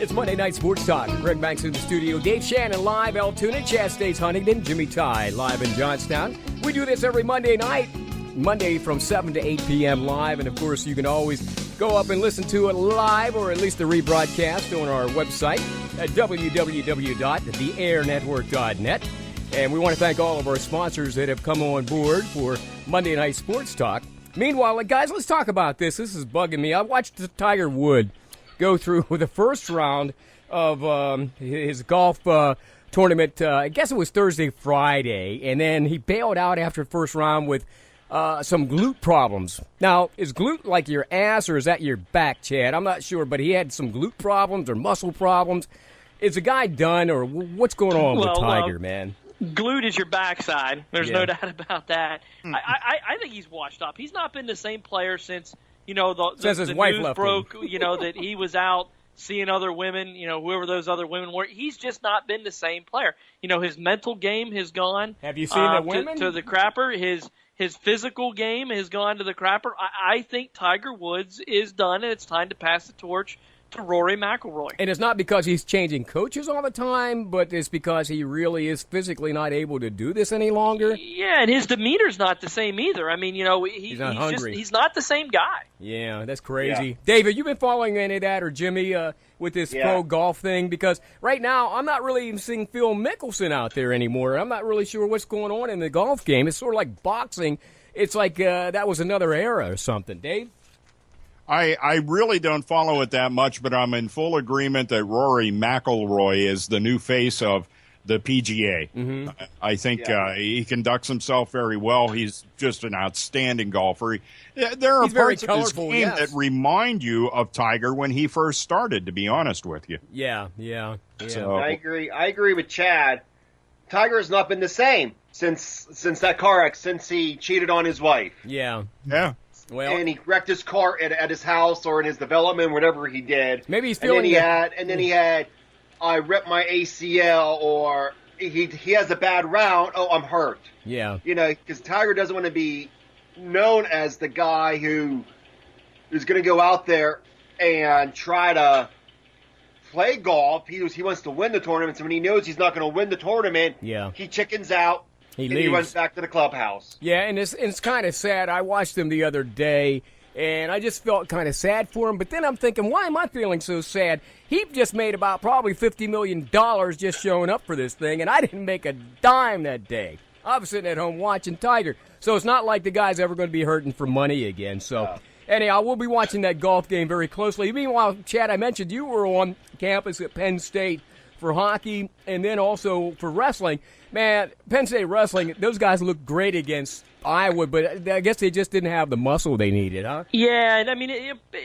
It's Monday Night Sports Talk. Greg Banks in the studio. Dave Shannon live, Altoona. Chad States, Huntington. Jimmy Ty live in Johnstown. We do this every Monday night. Monday from 7 to 8 p.m. live. And, of course, you can always go up and listen to it live or at least the rebroadcast on our website at www.theairnetwork.net. And we want to thank all of our sponsors that have come on board for Monday Night Sports Talk. Meanwhile, guys, let's talk about this. This is bugging me. I watched Tiger Woods go through the first round of his golf tournament. I guess it was Thursday, Friday, and then he bailed out after the first round with some glute problems. Now, is glute like your ass or is that your back, Chad? I'm not sure, but he had some glute problems or muscle problems. Is the guy done, or what's going on with Tiger, man? Glute is your backside. There's no doubt about that. I think he's washed up. He's not been the same player since since his wife news left broke. him. That he was out seeing other women. Whoever those other women were. He's just not been the same player. His mental game has gone. Have you seen the women to the crapper? His physical game has gone to the crapper. I think Tiger Woods is done, and it's time to pass the torch to Rory McIlroy. And it's not because he's changing coaches all the time, but it's because he really is physically not able to do this any longer. Yeah, and his demeanor's not the same either. I mean, he's not hungry. He's not the same guy. Yeah, that's crazy. Yeah. David, you been following any of that, or Jimmy, with this pro golf thing? Because right now, I'm not really even seeing Phil Mickelson out there anymore. I'm not really sure what's going on in the golf game. It's sort of like boxing. It's like that was another era or something. Dave? I really don't follow it that much, but I'm in full agreement that Rory McIlroy is the new face of the PGA. Mm-hmm. I think he conducts himself very well. He's just an outstanding golfer. There are parts of his game that remind you of Tiger when he first started, to be honest with you. Yeah. So, I agree with Chad. Tiger has not been the same since that car wreck, since he cheated on his wife. Yeah. Well, and he wrecked his car at his house or in his development, whatever he did. Maybe he's feeling. And then he had, I ripped my ACL, or he has a bad round. Oh, I'm hurt. Yeah. Because Tiger doesn't want to be known as the guy who is going to go out there and try to play golf. He wants to win the tournament. So when he knows he's not going to win the tournament, he chickens out. He runs back to the clubhouse. Yeah, and it's kind of sad. I watched him the other day, and I just felt kind of sad for him. But then I'm thinking, why am I feeling so sad? He just made about probably $50 million just showing up for this thing, and I didn't make a dime that day. I was sitting at home watching Tiger. So it's not like the guy's ever going to be hurting for money again. So anyhow, we'll be watching that golf game very closely. Meanwhile, Chad, I mentioned you were on campus at Penn State for hockey and then also for wrestling. Man, Penn State wrestling, those guys look great against Iowa, but I guess they just didn't have the muscle they needed, huh? Yeah, and I mean,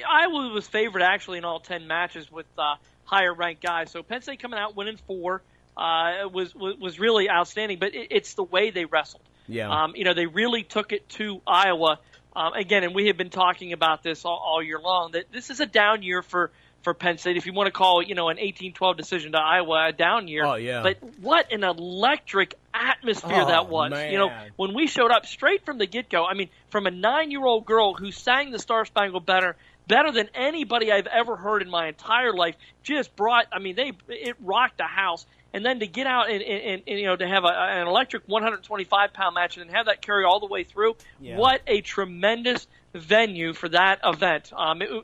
Iowa was favored actually in all 10 matches with higher-ranked guys. So Penn State coming out winning 4 was really outstanding, but it's the way they wrestled. Yeah. They really took it to Iowa. Again, and we have been talking about this all year long, that this is a down year for Penn State, if you want to call an 18-12 decision to Iowa a down year. Oh, yeah. But what an electric atmosphere that was. Man. When we showed up straight from the get-go, I mean, from a 9-year-old girl who sang the Star-Spangled Banner better than anybody I've ever heard in my entire life, just brought, it rocked the house. And then to get out and to have an electric 125-pound match and then have that carry all the way through, what a tremendous venue for that event.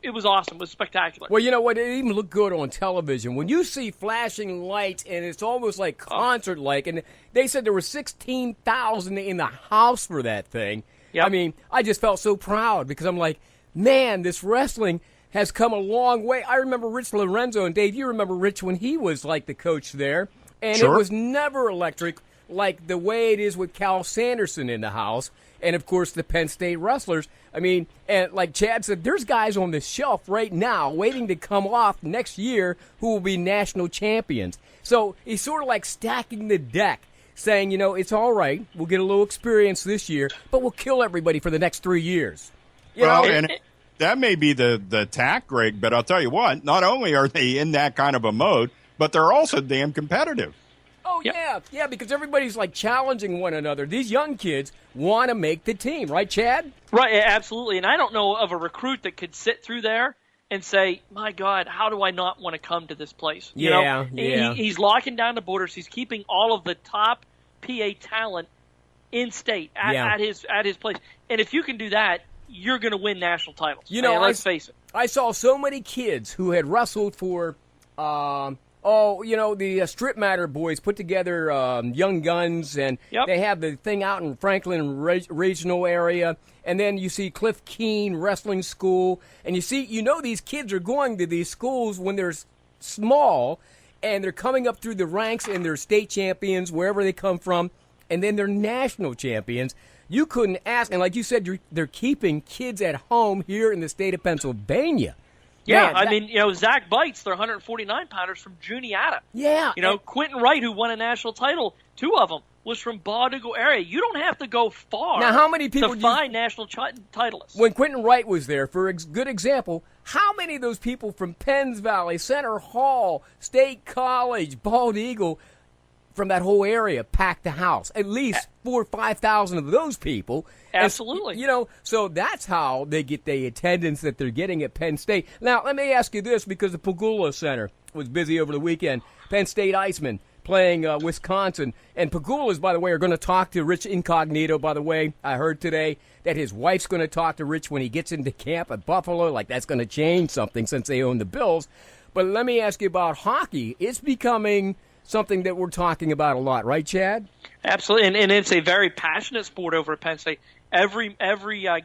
It was awesome. It was spectacular. Well, you know what? It even looked good on television. When you see flashing lights, and it's almost like concert-like, and they said there were 16,000 in the house for that thing. Yep. I mean, I just felt so proud because I'm like, man, this wrestling has come a long way. I remember Rich Lorenzo, and Dave, you remember Rich when he was like the coach there, and it was never electric like the way it is with Cal Sanderson in the house, and of course the Penn State wrestlers. I mean, and like Chad said, there's guys on the shelf right now waiting to come off next year who will be national champions. So he's sort of like stacking the deck, saying, it's all right, we'll get a little experience this year, but we'll kill everybody for the next 3 years. And that may be the tack, Greg, but I'll tell you what, not only are they in that kind of a mode, but they're also damn competitive. Oh, yeah, because everybody's like challenging one another. These young kids want to make the team, right, Chad? Right, absolutely. And I don't know of a recruit that could sit through there and say, my God, how do I not want to come to this place? He's locking down the borders. He's keeping all of the top PA talent in state at his place. And if you can do that, you're going to win national titles. Let's face it. I saw so many kids who had wrestled for the Strip Matter boys put together Young Guns, and they have the thing out in Franklin regional area. And then you see Cliff Keen Wrestling School, and you see, these kids are going to these schools when there's small, and they're coming up through the ranks, and they're state champions wherever they come from, and then they're national champions. You couldn't ask, and like you said, they're keeping kids at home here in the state of Pennsylvania. Yeah, Man, Zach Bites, they're 149-pounders from Juniata. Yeah. Quentin Wright, who won a national title, 2 of them was from Bardugo area. You don't have to go far now, how many people to find national titleists. When Quentin Wright was there, for a good example, how many of those people from Penns Valley, Center Hall, State College, Bald Eagle, from that whole area packed the house? At least 4,000 or 5,000 of those people. Absolutely. So that's how they get the attendance that they're getting at Penn State. Now, let me ask you this, because the Pagula Center was busy over the weekend. Penn State Icemen playing Wisconsin. And Pagulas, by the way, are going to talk to Rich Incognito, by the way. I heard today that his wife's going to talk to Rich when he gets into camp at Buffalo. Like, that's going to change something since they own the Bills. But let me ask you about hockey. It's becoming something that we're talking about a lot, right, Chad? Absolutely, and it's a very passionate sport over at Penn State. Every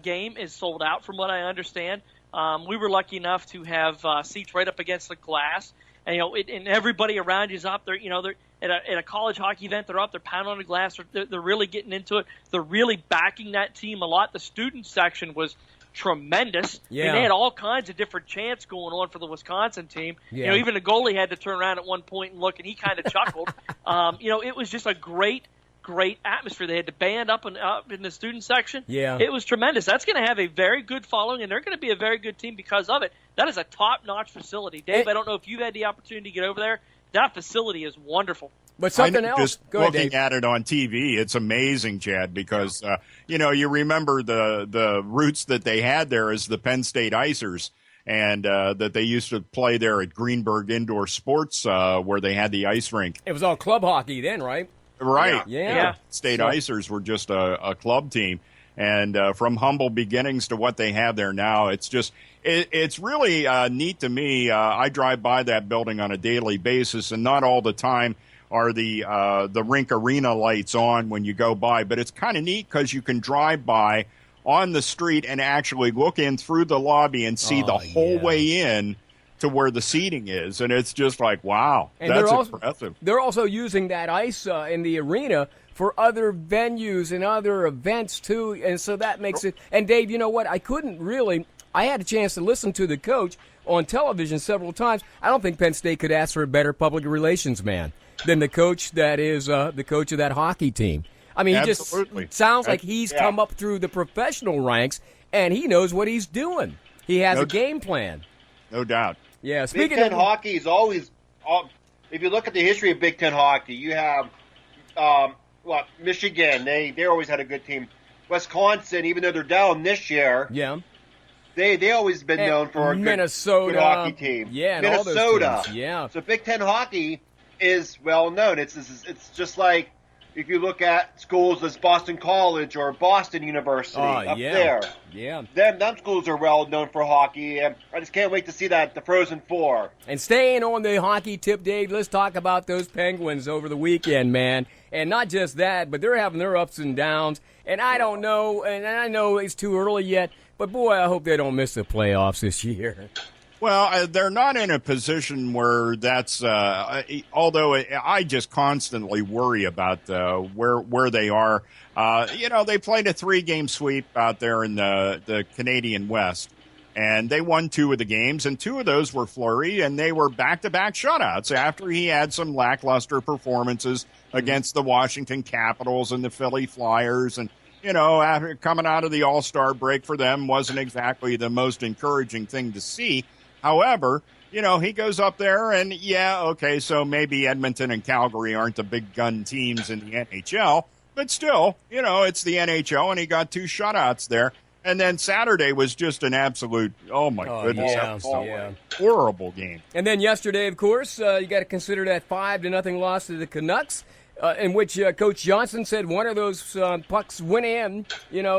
game is sold out, from what I understand. We were lucky enough to have seats right up against the glass, and and everybody around you is up there. They're at a college hockey event. They're up, they're pounding on the glass. They're really getting into it. They're really backing that team a lot. The student section was tremendous. Yeah. They had all kinds of different chants going on for the Wisconsin team. Yeah. Even the goalie had to turn around at one point and look, and he kind of chuckled. It was just a great atmosphere. They had the band up in the student section. Yeah. It was tremendous. That's going to have a very good following, and they're going to be a very good team because of it. That is a top-notch facility. Dave, I don't know if you've had the opportunity to get over there. That facility is wonderful. But something else. Just Go ahead, looking Dave. at it on TV, it's amazing, Chad, because you remember the roots that they had there as the Penn State Icers, and that they used to play there at Greenberg Indoor Sports, where they had the ice rink. It was all club hockey then, right? Right. Yeah. State Icers were just a club team. And from humble beginnings to what they have there now, it's just it's really neat to me. I drive by that building on a daily basis, and not all the time are the rink arena lights on when you go by. But it's kind of neat because you can drive by on the street and actually look in through the lobby and see the whole way in to where the seating is. And it's just like, wow, and that's impressive. They're also using that ice in the arena for other venues and other events, too. And so that makes it – and, Dave, you know what? I had a chance to listen to the coach on television several times. I don't think Penn State could ask for a better public relations man than the coach that is the coach of that hockey team. I mean, he just sounds like he's come up through the professional ranks, and he knows what he's doing. He has a game plan. No doubt. Yeah, Big Ten hockey is always if you look at the history of Big Ten hockey, you have Michigan, they always had a good team. Wisconsin, even though they're down this year, they always been known for a good hockey team. Yeah, Minnesota. All those teams. Yeah. So Big Ten hockey is well known. It's just like if you look at schools as Boston College or Boston University up there. Yeah. Them schools are well known for hockey, and I just can't wait to see that, the Frozen Four. And staying on the hockey tip, Dave, let's talk about those Penguins over the weekend, man. And not just that, but they're having their ups and downs. And I don't know, and I know it's too early yet, but boy, I hope they don't miss the playoffs this year. Well, they're not in a position where that's, although I just constantly worry about where they are. They played a 3-game sweep out there in the Canadian West, and they won 2 of the games, and 2 of those were Fleury, and they were back-to-back shutouts after he had some lackluster performances against the Washington Capitals and the Philly Flyers, and after coming out of the All-Star break for them wasn't exactly the most encouraging thing to see. However, he goes up there and, so maybe Edmonton and Calgary aren't the big gun teams in the NHL, but still, it's the NHL, and he got 2 shutouts there. And then Saturday was just an absolute, goodness, horrible game. And then yesterday, of course, you got to consider that 5-0 loss to the Canucks, in which Coach Johnson said one of those pucks went in,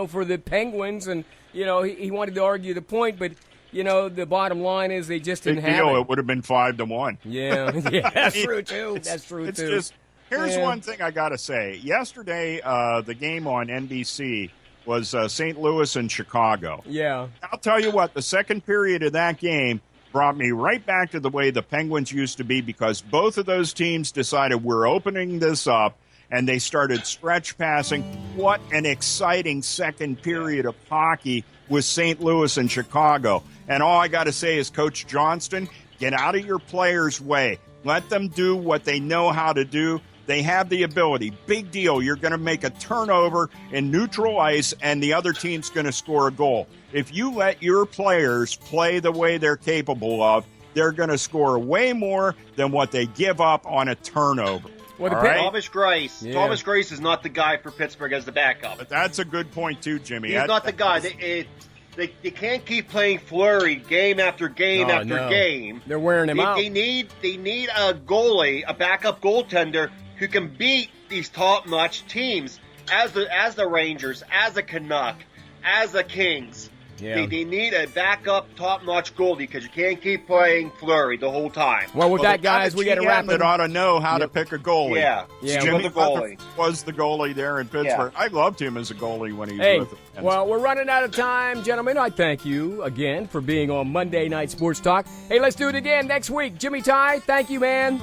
for the Penguins, and, he wanted to argue the point, but the bottom line is they just didn't have it. It would have been 5-1. Yeah, that's true too. It's just here's one thing I got to say. Yesterday, the game on NBC was St. Louis and Chicago. Yeah, I'll tell you what. The second period of that game, brought me right back to the way the Penguins used to be, because both of those teams decided we're opening this up, and they started stretch passing. What an exciting second period of hockey with St. Louis and Chicago. And all I got to say is, Coach Johnston, get out of your players' way. Let them do what they know how to do. They have the ability. Big deal. You're going to make a turnover in neutral ice, and the other team's going to score a goal. If you let your players play the way they're capable of, they're going to score way more than what they give up on a turnover. Well, Thomas Greiss. Yeah. Thomas Greiss is not the guy for Pittsburgh as the backup. But that's a good point, too, Jimmy. He's not the guy. They can't keep playing Fleury game after game game. They're wearing him out. They need a goalie, a backup goaltender who can beat these top-notch teams as the Rangers, as the Canuck, as the Kings. Yeah. They need a backup top-notch goalie, because you can't keep playing Fleury the whole time. Well, with that, guys, we got to wrap it. That ought to know how to pick a goalie. Yeah. Jimmy the goalie was the goalie there in Pittsburgh. Yeah. I loved him as a goalie when he was with us. Well, we're running out of time, gentlemen. I thank you again for being on Monday Night Sports Talk. Hey, let's do it again next week. Jimmy Ty, thank you, man.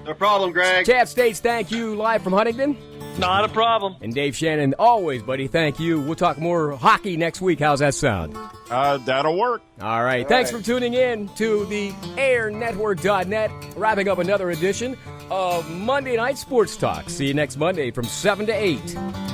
No problem, Greg. Chad States, thank you, live from Huntington. Not a problem. And Dave Shannon, always, buddy, thank you. We'll talk more hockey next week. How's that sound? That'll work. All right. Thanks for tuning in to the airnetwork.net, wrapping up another edition of Monday Night Sports Talk. See you next Monday from 7 to 8.